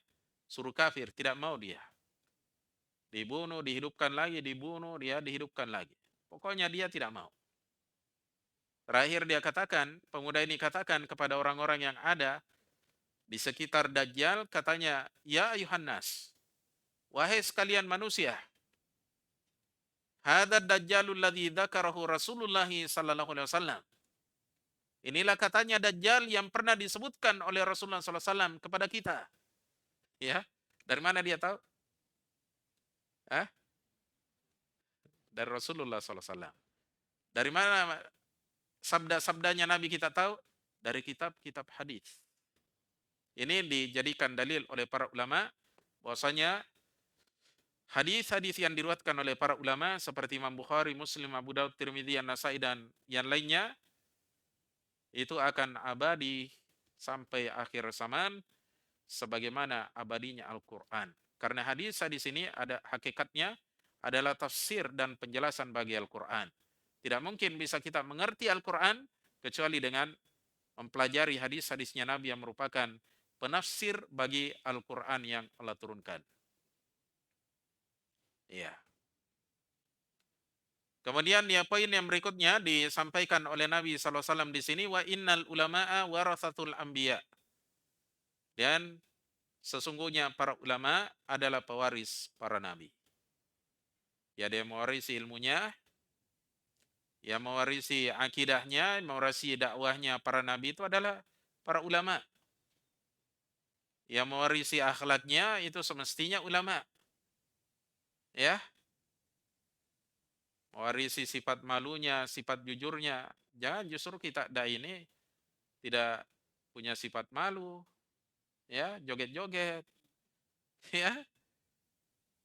suruh kafir, tidak mau dia. Dibunuh, dihidupkan lagi, dibunuh, dia dihidupkan lagi. Pokoknya dia tidak mau. Terakhir dia katakan, pemuda ini katakan kepada orang-orang yang ada di sekitar Dajjal, katanya, "Ya ayuhan nas, wahai sekalian manusia, hadad dajjalul ladzi dzakarahu Rasulullah sallallahu alaihi wasallam." Inilah katanya Dajjal yang pernah disebutkan oleh Rasulullah sallallahu alaihi wasallam kepada kita. Ya, dari mana dia tahu? Hah? Dari Rasulullah sallallahu alaihi wasallam. Dari mana sabda-sabdanya Nabi kita tahu? Dari kitab-kitab hadis. Ini dijadikan dalil oleh para ulama bahwasanya hadis-hadis yang diriwayatkan oleh para ulama seperti Imam Bukhari, Muslim, Abu Daud, Tirmidzi, An-Nasa'i dan yang lainnya itu akan abadi sampai akhir zaman sebagaimana abadinya Al-Qur'an. Karena hadis-hadis ini ada hakikatnya adalah tafsir dan penjelasan bagi Al-Qur'an. Tidak mungkin bisa kita mengerti Al-Qur'an kecuali dengan mempelajari hadis-hadisnya Nabi yang merupakan penafsir bagi Al-Qur'an yang Allah turunkan. Iya. Kemudian ya poin yang berikutnya disampaikan oleh Nabi SAW di sini, wa innal ulama'a warathatul anbiya. Dan sesungguhnya para ulama adalah pewaris para nabi. Ya, dia mewarisi ilmunya, ya mewarisi akidahnya, mewarisi dakwahnya para nabi itu adalah para ulama. Yang mewarisi akhlaknya itu semestinya ulama. Ya, mewarisi sifat malunya, sifat jujurnya. Jangan justru kita ini tidak punya sifat malu, ya, joget-joget, ya,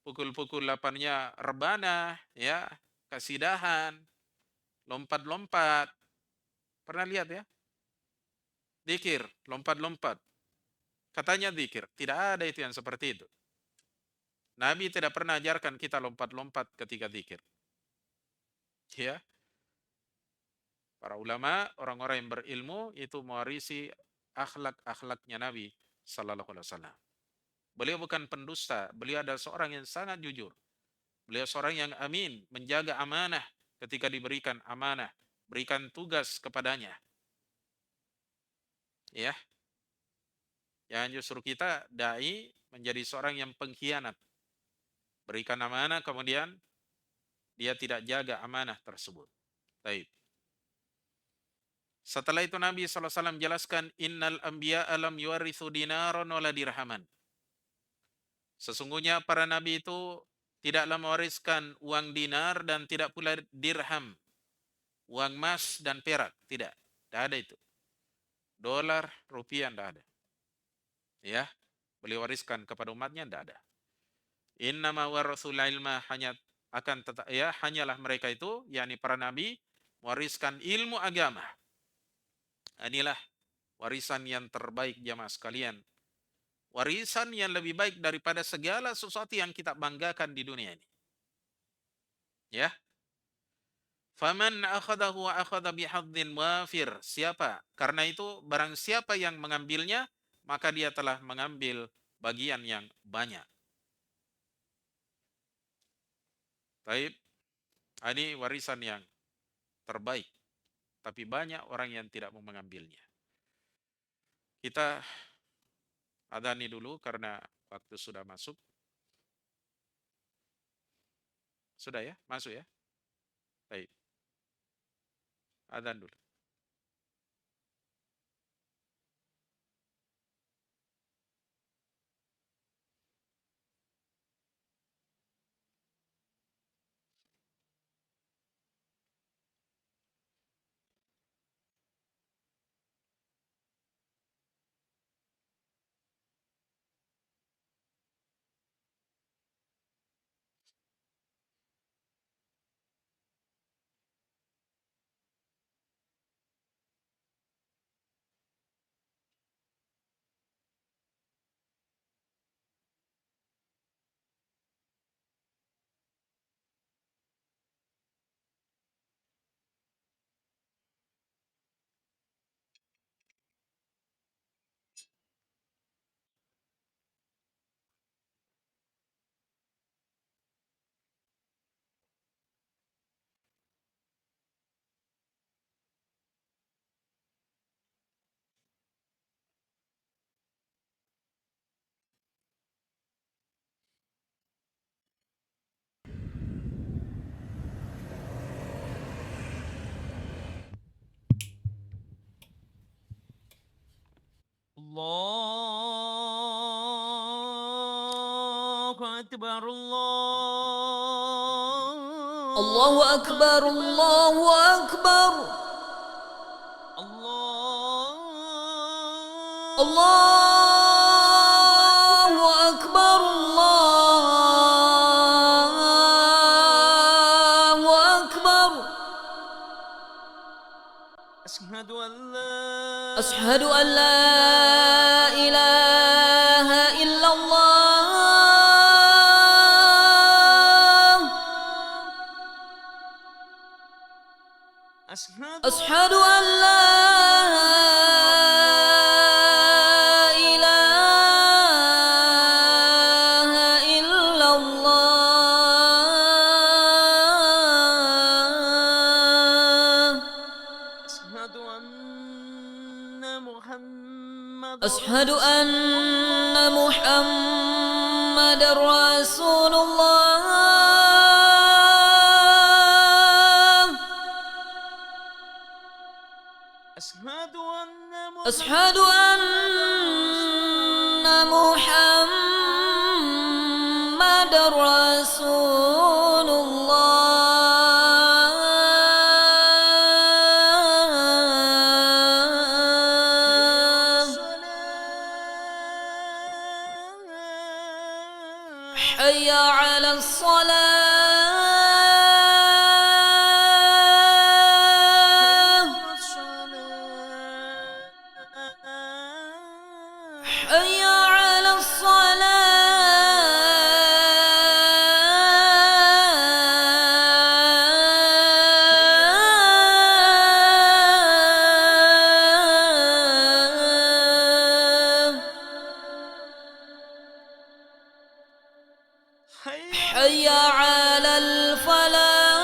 pukul-pukul lapannya rebana, ya, kasidahan, lompat-lompat. Pernah lihat ya? Dikir, lompat-lompat. Katanya dikir. Tidak ada itu yang seperti itu. Nabi tidak pernah ajarkan kita lompat-lompat ketika dikir. Ya, para ulama, orang-orang yang berilmu itu mewarisi akhlak-akhlaknya Nabi Sallallahu Alaihi Wasallam. Beliau bukan pendusta, beliau adalah seorang yang sangat jujur. Beliau seorang yang amin, menjaga amanah ketika diberikan amanah, berikan tugas kepadanya. Ya, yang justru kita dai menjadi seorang yang pengkhianat. Berikan amanah kemudian dia tidak jaga amanah tersebut. Baik. Setelah itu Nabi SAW jelaskan, innal anbiya alam yuwarithu dinaron wala dirhaman. Sesungguhnya para nabi itu tidaklah mewariskan uang dinar dan tidak pula dirham, uang emas dan perak, tidak ada itu. Dolar, rupiah tidak ada. Ya, beliau wariskan kepada umatnya tidak ada. Innama warasul ilma, hanyalah mereka itu, yakni para nabi, mewariskan ilmu agama. Inilah warisan yang terbaik jamaah sekalian. Warisan yang lebih baik daripada segala sesuatu yang kita banggakan di dunia ini. Ya. Faman akhadahu wa akhadha bihadzin wafir. Siapa? Karena itu barang siapa yang mengambilnya, maka dia telah mengambil bagian yang banyak. Baik. Ini warisan yang terbaik. Tapi banyak orang yang tidak mau mengambilnya. Kita adani dulu karena waktu sudah masuk. Sudah ya? Masuk ya? Baik. Adzan dulu. Allahu Akbar, Allahu Akbar, Allahu Akbar. Allahu Akbar, Allahu Akbar. Ashhadu an la ilaha illallah. Ashhadu an la ilaha illallah. Ashhadu anna Muhammadar Rasulullah. Ashhadu anna Muhammadar Rasulullah. على الصلاة حي على الصلاة حي على الفلاح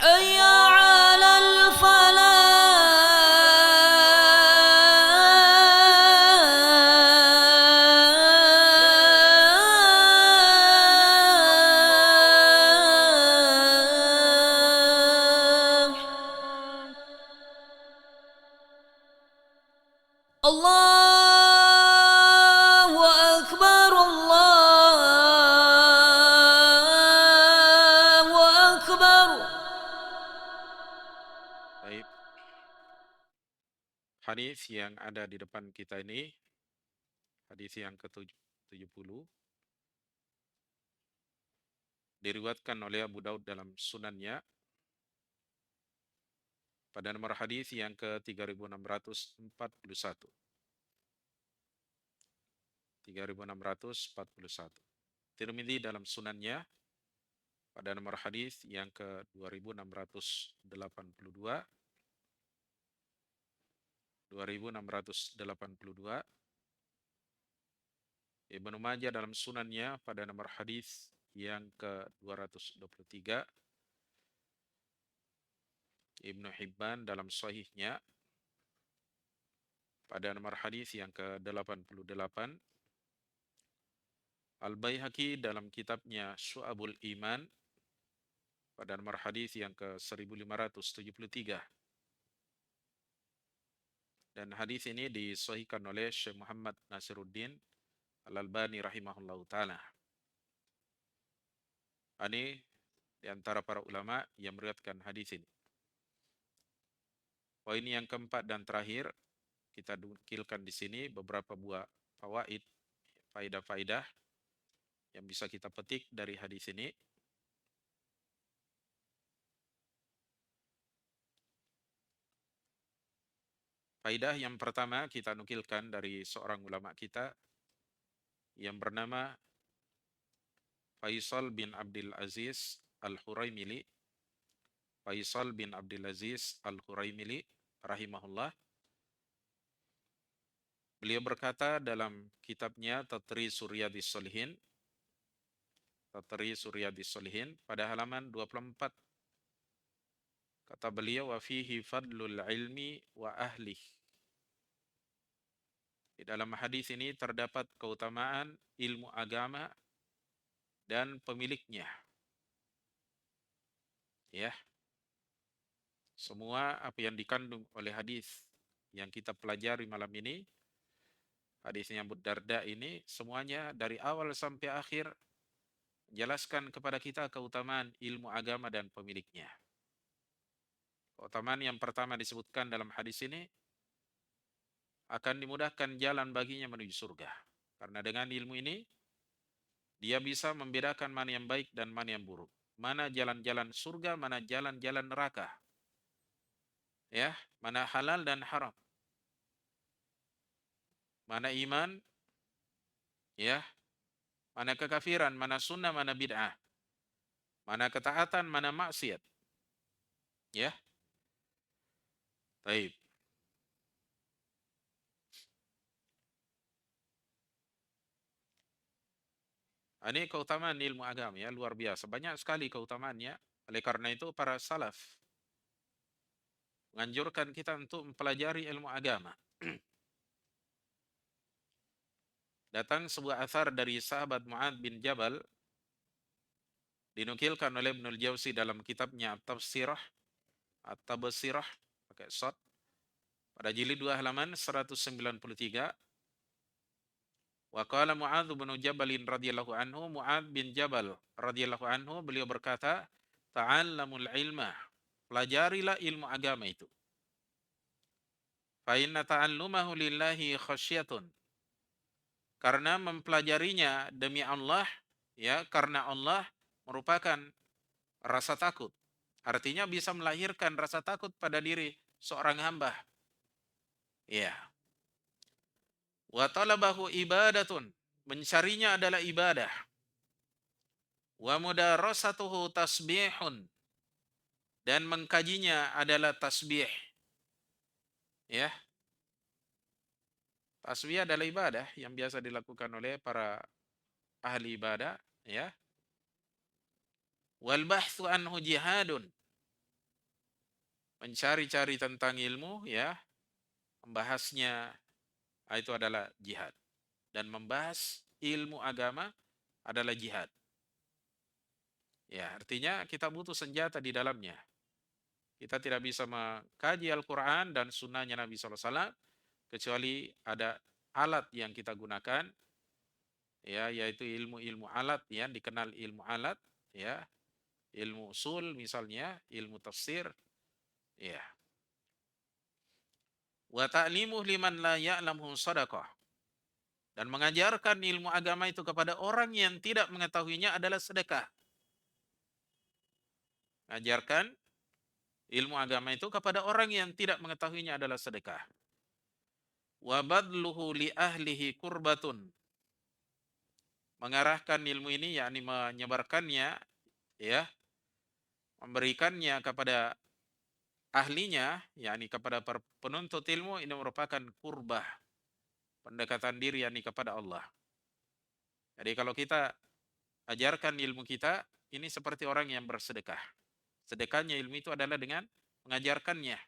حي على الفلاح الله أكبر الله أكبر. Baik. Hadis yang ada di depan kita ini, hadis yang ke-70, diriwayatkan oleh Abu Daud dalam sunannya pada nomor hadis yang ke-3641. 3641. Tirmidzi dalam sunannya pada nomor hadis yang ke-2682, 2682. Ibnu Majah dalam sunannya pada nomor hadis yang ke-223. Ibnu Hibban dalam sahihnya pada nomor hadis yang ke-88. Al-Baihaqi dalam kitabnya Syu'abul Iman pada nomor hadis yang ke-1573. Dan hadis ini disahihkan oleh Syekh Muhammad Nasiruddin Al-Albani rahimahullahu taala. Ini di antara para ulama yang meriwayatkan hadis ini. Poin yang keempat dan terakhir, kita nukilkan di sini beberapa buah fawaid, faidah-faidah yang bisa kita petik dari hadis ini. Faidah yang pertama kita nukilkan dari seorang ulama kita yang bernama Faisal bin Abdul Aziz Al-Huraimili. Faisal bin Abdul Aziz Al-Huraimili rahimahullah. Beliau berkata dalam kitabnya Tatri Suryadis Solihin, Tatri Suryadis Solihin pada halaman 24. Kata beliau, wa fihi fadlul ilmi wa ahlih. Di dalam hadis ini terdapat keutamaan ilmu agama dan pemiliknya. Ya. Semua apa yang dikandung oleh hadis yang kita pelajari malam ini, hadisnya Abu Darda ini, semuanya dari awal sampai akhir jelaskan kepada kita keutamaan ilmu agama dan pemiliknya. Keutamaan yang pertama disebutkan dalam hadis ini, akan dimudahkan jalan baginya menuju surga. Karena dengan ilmu ini, dia bisa membedakan mana yang baik dan mana yang buruk. Mana jalan-jalan surga, mana jalan-jalan neraka. Ya, mana halal dan haram. Mana iman, ya, mana kekafiran, mana sunnah, mana bid'ah. Mana ketaatan, mana maksiat. Ya. Baik. Ini keutamaan ilmu agama ya, luar biasa. Banyak sekali keutamaannya. Oleh karena itu para salaf menganjurkan kita untuk mempelajari ilmu agama. Datang sebuah athar dari sahabat Mu'adz bin Jabal, dinukilkan oleh Ibnul Jauzi dalam kitabnya At-Tafsirah, At-Tabsirah, pakai shot, pada jilid 2 halaman 193. Wa qala Mu'adz bin Jabal radhiyallahu anhu, Mu'adz bin Jabal radhiyallahu anhu, beliau berkata, ta'allamul ilma, pelajarilah ilmu agama itu. Fa inna ta'allumahu lillahi khasyatun. Karena mempelajarinya demi Allah, ya, karena Allah merupakan rasa takut. Artinya bisa melahirkan rasa takut pada diri seorang hamba. Ya. Wa talabahu ibadatun. Mencarinya adalah ibadah. Wa mudarasatuhu tasbihun. Dan mengkajinya adalah tasbih. Ya. Tasbih adalah ibadah yang biasa dilakukan oleh para ahli ibadah, ya. Wal bahthu anhu jihadun. Mencari-cari tentang ilmu, ya, membahasnya itu adalah jihad. Dan membahas ilmu agama adalah jihad. Ya, artinya kita butuh senjata di dalamnya. Kita tidak bisa mengkaji Al-Quran dan sunnahnya Nabi SAW kecuali ada alat yang kita gunakan, ya, yaitu ilmu-ilmu alat, ya, dikenal ilmu alat, ya, ilmu usul misalnya, ilmu tafsir, ya. Wa ta'limuh liman la ya'lamhu sadaqah. Dan mengajarkan ilmu agama itu kepada orang yang tidak mengetahuinya adalah sedekah. Mengajarkan ilmu agama itu kepada orang yang tidak mengetahuinya adalah sedekah. Wa badluhu li ahlihi kurbatun. Mengarahkan ilmu ini, yakni menyebarkannya, ya, memberikannya kepada ahlinya, yakni kepada penuntut ilmu, ini merupakan kurbah, pendekatan diri, yakni kepada Allah. Jadi kalau kita ajarkan ilmu kita, ini seperti orang yang bersedekah. Sedekahnya ilmu itu adalah dengan mengajarkannya.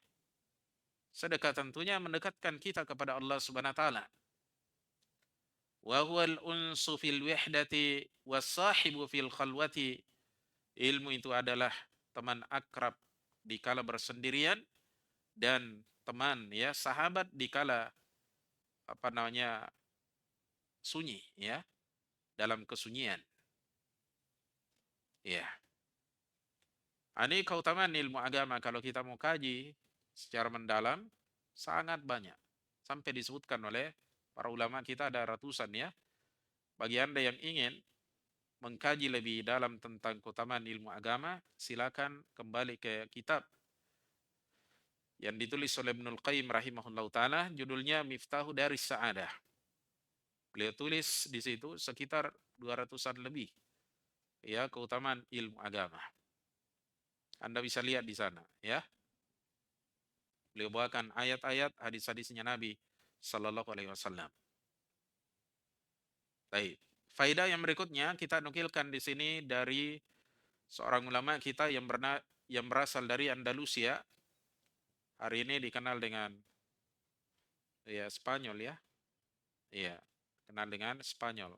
Sedekah tentunya mendekatkan kita kepada Allah Subhanahu wa taala. Wa huwal unsu fil wihdati was-sahibu fil khalwati. Ilmu itu adalah teman akrab di kala bersendirian dan teman, ya, sahabat di kala sunyi, ya, dalam kesunyian. Ya. Ini keutamaan ilmu agama kalau kita mau kaji secara mendalam sangat banyak. Sampai disebutkan oleh para ulama kita ada ratusan, ya. Bagi Anda yang ingin mengkaji lebih dalam tentang keutamaan ilmu agama, silakan kembali ke kitab yang ditulis oleh Ibnul Qayyim rahimahullah ta'ala, judulnya Miftahu Daris Sa'adah. Beliau tulis di situ sekitar 200-an lebih, ya, keutamaan ilmu agama. Anda bisa lihat di sana, ya. Beliau bawakan ayat-ayat hadis-hadisnya Nabi sallallahu alaihi wasallam. Baik. Faedah yang berikutnya kita nukilkan di sini dari seorang ulama kita yang berasal dari Andalusia. Hari ini dikenal dengan, ya, Spanyol, ya. Iya, kenal dengan Spanyol.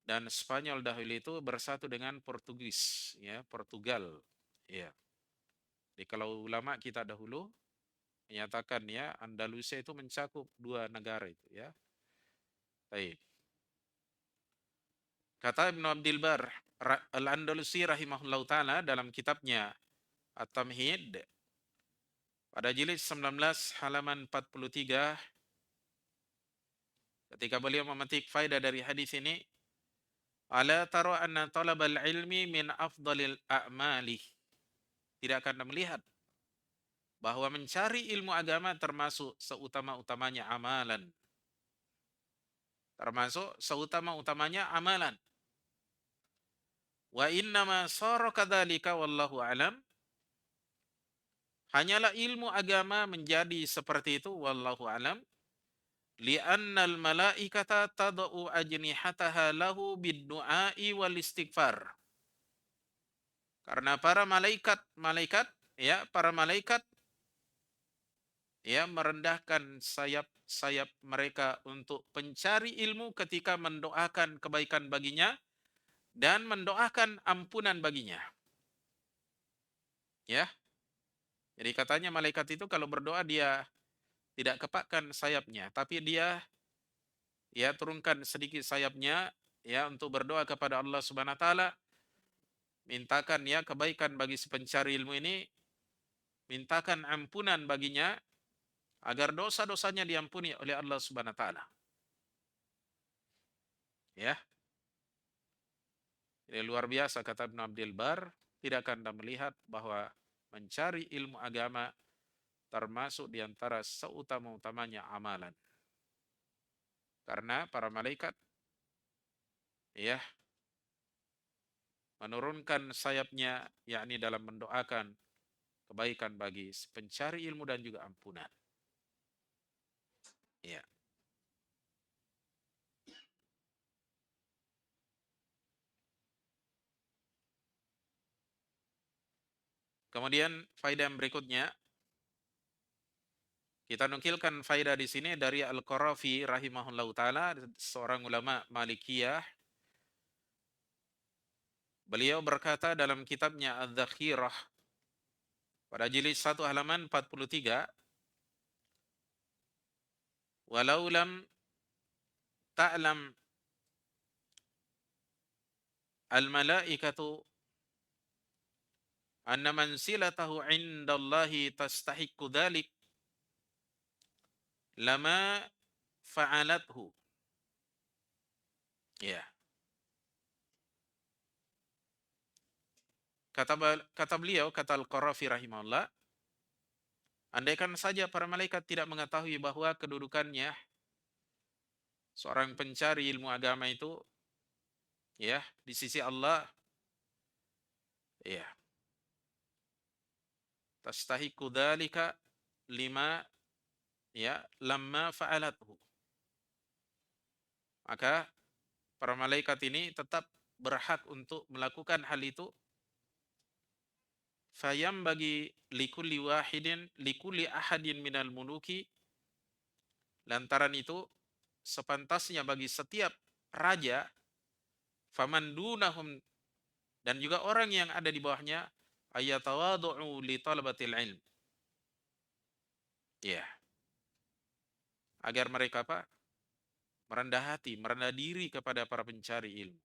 Dan Spanyol dahulu itu bersatu dengan Portugis, ya, Portugal, ya. Jadi kalau ulama kita dahulu menyatakan, ya, Andalusia itu mencakup 2 negara itu, ya. Baik. Kata Ibnu Abdul Bar Al-Andalusi rahimahullah ta'ala dalam kitabnya At-Tamhid pada jilid 19 halaman 43, ketika beliau memetik faedah dari hadis ini, ala tara anna talabal ilmi min afdalil a'mali. Tidakkah Anda melihat bahwa mencari ilmu agama termasuk seutama-utamanya amalan? Termasuk seutama-utamanya amalan. Wa innama sara kadzalika wallahu alam. Hanyalah ilmu agama menjadi seperti itu, wallahu alam. Li'annal malaikata tad'u ajnihataha lahu bid-du'ai wal istighfar. Karena para malaikat, para malaikat, ya, merendahkan sayap-sayap mereka untuk pencari ilmu ketika mendoakan kebaikan baginya dan mendoakan ampunan baginya. Ya. Jadi katanya malaikat itu kalau berdoa dia tidak kepakkan sayapnya, tapi dia, ya, turunkan sedikit sayapnya, ya, untuk berdoa kepada Allah Subhanahu wa taala, mintakan, ya, kebaikan bagi si pencari ilmu ini, mintakan ampunan baginya, agar dosa-dosanya diampuni oleh Allah Subhanahu wa taala. Ya. Ini luar biasa kata Ibnu Abdul Bar, tidakkah Anda melihat bahwa mencari ilmu agama termasuk di antara seutama-utamanya amalan. Karena para malaikat ya menurunkan sayapnya yakni dalam mendoakan kebaikan bagi pencari ilmu dan juga ampunan. Ya. Kemudian faedah yang berikutnya, kita nukilkan faedah di sini dari Al-Qarafi rahimahullahu taala, seorang ulama Malikiyah. Beliau berkata dalam kitabnya Adz-Dzakhirah pada jilid 1 halaman 43, walau lam ta'lam al-malaikatu anna mansilatahu 'indallahi tastahiqqu dzalik lama fa'alathu. Ya. Kata beliau, kata Al-Qarafi rahimahullah, andaikan saja para malaikat tidak mengetahui bahwa kedudukannya seorang pencari ilmu agama itu ya di sisi Allah, ya, tastahiqu dzalika lima ya lamma fa'alathu. Maka para malaikat ini tetap berhak untuk melakukan hal itu. Fayam bagi likulli ahadin minal muluki, lantaran itu sepantasnya bagi setiap raja, faman dunahum, dan juga orang yang ada di bawahnya, ayatawadu'u li talabatil ilm. Ya. Agar mereka apa? Merendah hati, merendah diri kepada para pencari ilmu.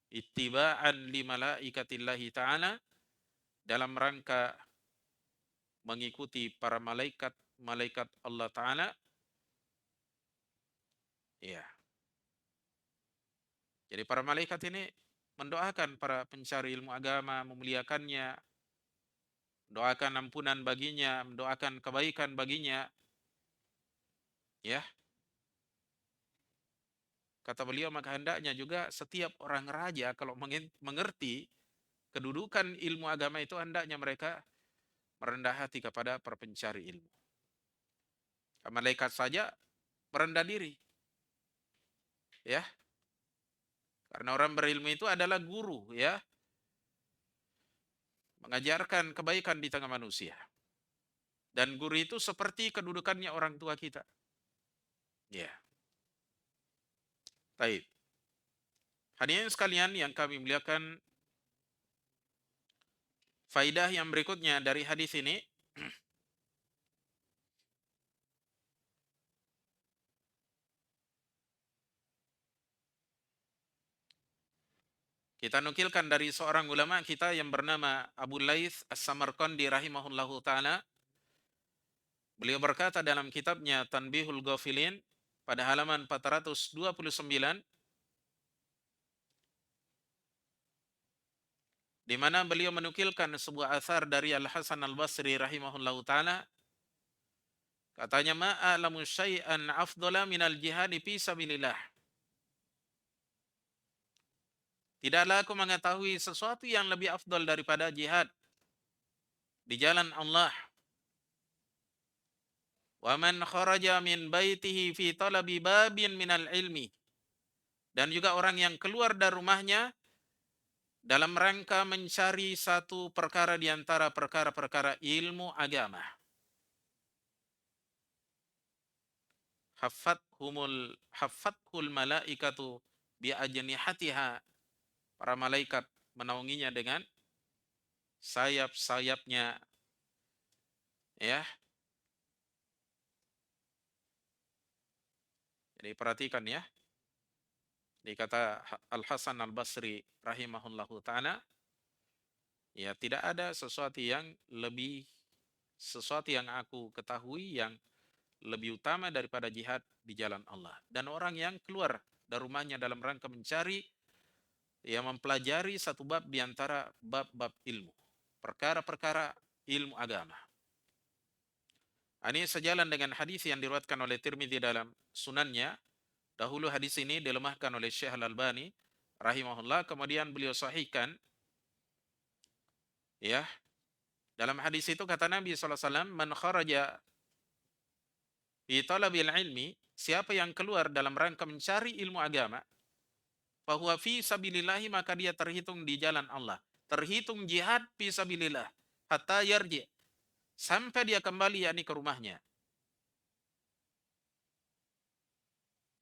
Ittiba'an li malaikatillahi ta'ala, dalam rangka mengikuti para malaikat Allah Ta'ala. Ya. Jadi para malaikat ini mendoakan para pencari ilmu agama, memuliakannya, doakan ampunan baginya, mendoakan kebaikan baginya. Ya. Kata beliau, maka hendaknya juga setiap orang raja kalau mengerti kedudukan ilmu agama itu, hendaknya mereka merendah hati kepada para pencari ilmu. Malaikat saja merendah diri. Ya. Karena orang berilmu itu adalah guru, ya. Mengajarkan kebaikan di tengah manusia. Dan guru itu seperti kedudukannya orang tua kita. Ya. Baik. Hadirin sekalian yang kami muliakan, faidah yang berikutnya dari hadis ini, kita nukilkan dari seorang ulama kita yang bernama Abu Laits As-Samarqandi rahimahullahu taala. Beliau berkata dalam kitabnya Tanbihul Ghafilin pada halaman 429, di mana beliau menukilkan sebuah athar dari Al-Hasan Al-Basri rahimahullahu taala. Katanya, ma'alamu syai'an afdala minal jihadi fi sabilillah. Tidaklah aku mengetahui sesuatu yang lebih afdal daripada jihad di jalan Allah. Wa man kharaja min baitihi fi talabi babin minal ilmi. Dan juga orang yang keluar dari rumahnya dalam rangka mencari satu perkara di antara perkara-perkara ilmu agama. Haffathul malaikatu bi ajnihatiha. Para malaikat menaunginya dengan sayap-sayapnya. Ya. Jadi perhatikan ya. Dikata Al-Hasan Al-Basri rahimahullahu ta'ala, ya tidak ada sesuatu yang aku ketahui yang lebih utama daripada jihad di jalan Allah. Dan orang yang keluar dari rumahnya dalam rangka mencari, mempelajari satu bab di antara bab-bab ilmu, perkara-perkara ilmu agama. Ini sejalan dengan hadis yang diriwayatkan oleh Tirmidzi dalam sunannya. Dahulu hadis ini dilemahkan oleh Syekh Al-Albani rahimahullah, kemudian beliau sahihkan. Ya, dalam hadis itu kata Nabi SAW, man kharaja fi talabil ilmi, siapa yang keluar dalam rangka mencari ilmu agama, fahuwa fi sabilillahi, maka dia terhitung di jalan Allah, terhitung jihad fi sabilillah, hatta yarji, sampai dia kembali yakni ke rumahnya.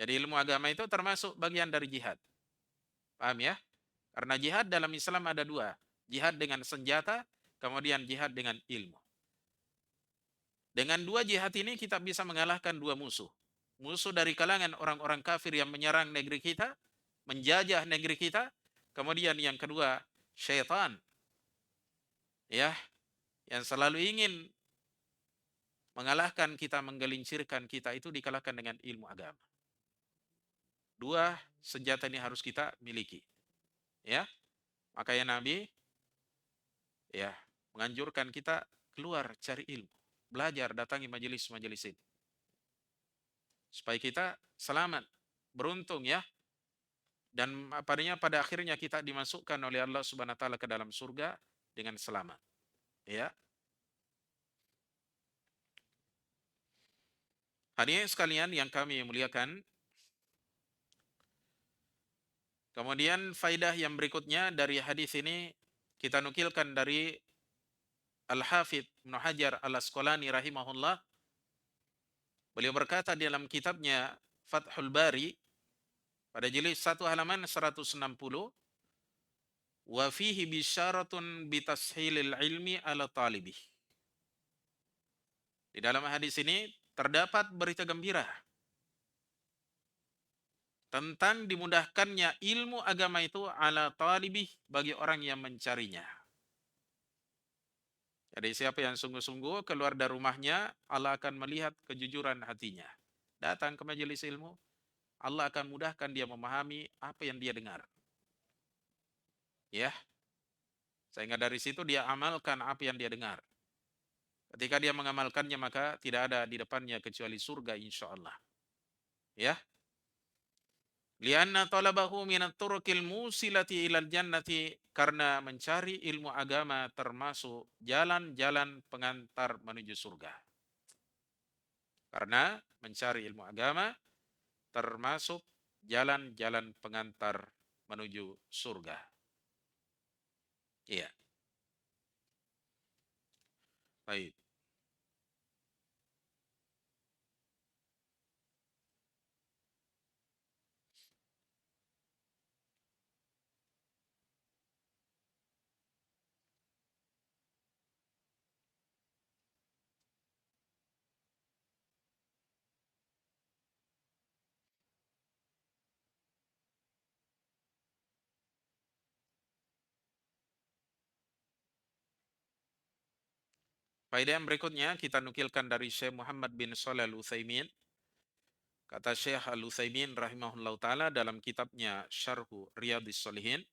Jadi ilmu agama itu termasuk bagian dari jihad. Paham ya? Karena jihad dalam Islam ada dua. Jihad dengan senjata, kemudian jihad dengan ilmu. Dengan dua jihad ini kita bisa mengalahkan dua musuh. Musuh dari kalangan orang-orang kafir yang menyerang negeri kita, menjajah negeri kita. Kemudian yang kedua, syaitan. Ya, yang selalu ingin mengalahkan kita, menggelincirkan kita, itu dikalahkan dengan ilmu agama. Dua senjata ini harus kita miliki. Ya, makanya Nabi menganjurkan kita keluar cari ilmu, belajar, datangi majelis-majelis ini, supaya kita selamat, beruntung ya, dan pada akhirnya kita dimasukkan oleh Allah Subhanahu wa taala ke dalam surga dengan selamat. Ya. Hadirin sekalian yang kami muliakan, kemudian faidah yang berikutnya dari hadis ini kita nukilkan dari Al-Hafidz Ibnu Hajar Al-Asqalani rahimahullah. Beliau berkata di dalam kitabnya Fathul Bari pada jilid 1 halaman 160, wa fihi bisyaratun bitashilil ilmi ala talibih. Di dalam hadis ini terdapat berita gembira tentang dimudahkannya ilmu agama itu ala talibih, bagi orang yang mencarinya. Jadi siapa yang sungguh-sungguh keluar dari rumahnya, Allah akan melihat kejujuran hatinya. Datang ke majelis ilmu, Allah akan mudahkan dia memahami apa yang dia dengar. Ya. Sehingga dari situ dia amalkan apa yang dia dengar. Ketika dia mengamalkannya, maka tidak ada di depannya kecuali surga insyaallah. Ya. Lianna talabahu minat turuqil musilati ilal jannati, karena mencari ilmu agama termasuk jalan-jalan pengantar menuju surga. Karena mencari ilmu agama termasuk jalan-jalan pengantar menuju surga. Iya. Baik. Faedah yang berikutnya kita nukilkan dari Syekh Muhammad bin Shalih Al-Utsaimin. Kata Syekh Al-Utsaimin rahimahullah ta'ala dalam kitabnya Syarhu Riyadhis Shalihin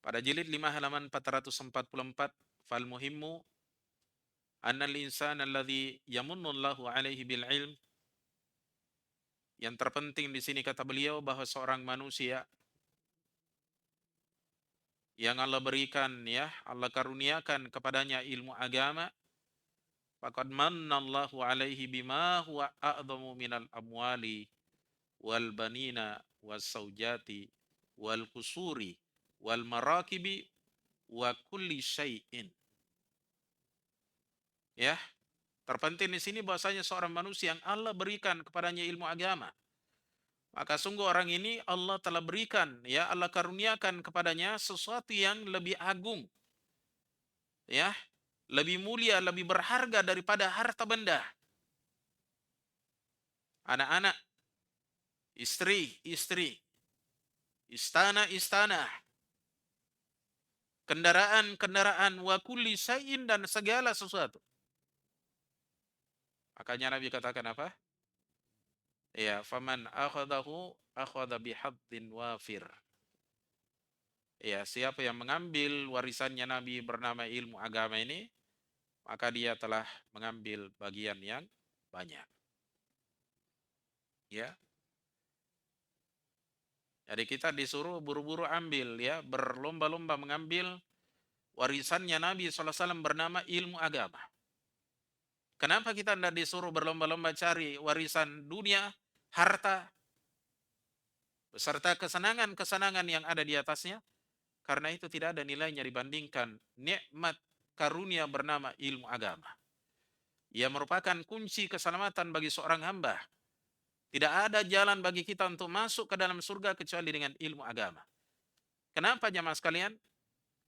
pada jilid 5 halaman 444, fal muhimmu annal insana alladhi yamunnullahu alaihi bil ilm. Yang terpenting di sini kata beliau bahwa seorang manusia yang Allah berikan, Allah karuniakan kepadanya ilmu agama, faqad mannallahu alaihi bima huwa a'dhamu minal amwali wal banina was saujati wal qusuri wal marakibi wa kulli syai'in. Ya, terpenting di sini bahwasanya seorang manusia yang Allah berikan kepadanya ilmu agama, maka sungguh orang ini Allah telah berikan, Allah karuniakan kepadanya sesuatu yang lebih agung, lebih mulia, lebih berharga daripada harta benda. Anak-anak, istri, istana, kendaraan, wa kulli syai'in, dan segala sesuatu. Makanya Nabi katakan apa? Ya, faman akhadahu akhadha bihaddin wafir. Ya, siapa yang mengambil warisannya Nabi bernama ilmu agama ini, maka dia telah mengambil bagian yang banyak. Ya. Jadi kita disuruh buru-buru ambil ya, berlomba-lomba mengambil warisannya Nabi SAW bernama ilmu agama. Kenapa kita tidak disuruh berlomba-lomba cari warisan dunia, harta, beserta kesenangan-kesenangan yang ada di atasnya? Karena itu tidak ada nilainya dibandingkan nikmat karunia bernama ilmu agama. Ia merupakan kunci keselamatan bagi seorang hamba. Tidak ada jalan bagi kita untuk masuk ke dalam surga kecuali dengan ilmu agama. Kenapa jamaah sekalian?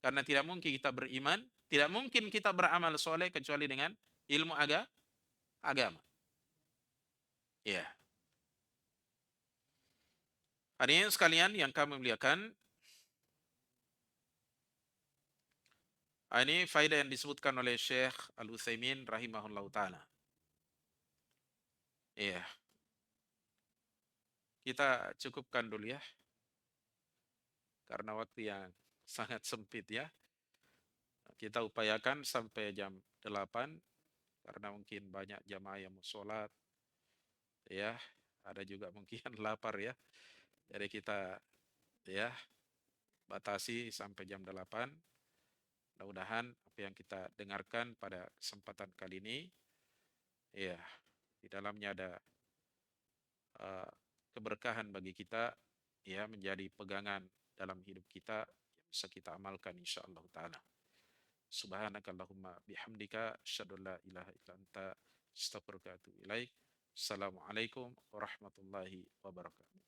Karena tidak mungkin kita beriman, tidak mungkin kita beramal soleh kecuali dengan ilmu agama. Ya. Hadirin sekalian yang kami muliakan, ini faedah yang disebutkan oleh Syekh Al-Utsaimin rahimahullah ta'ala. Iya. Kita cukupkan dulu ya. Karena waktu yang sangat sempit ya. Kita upayakan sampai jam 8. Karena mungkin banyak jamaah yang mau sholat. Ya. Ada juga mungkin lapar ya. Jadi kita ya batasi sampai jam 8. Mudah-mudahan apa yang kita dengarkan pada kesempatan kali ini, ya, di dalamnya ada keberkahan bagi kita, ya, menjadi pegangan dalam hidup kita yang bisa kita amalkan insyaallah taala. Subhanakallahumma bihamdika asyhadu an la ilaha illa anta astaghfiruka wa atubu ilaik. Assalamualaikum warahmatullahi wabarakatuh.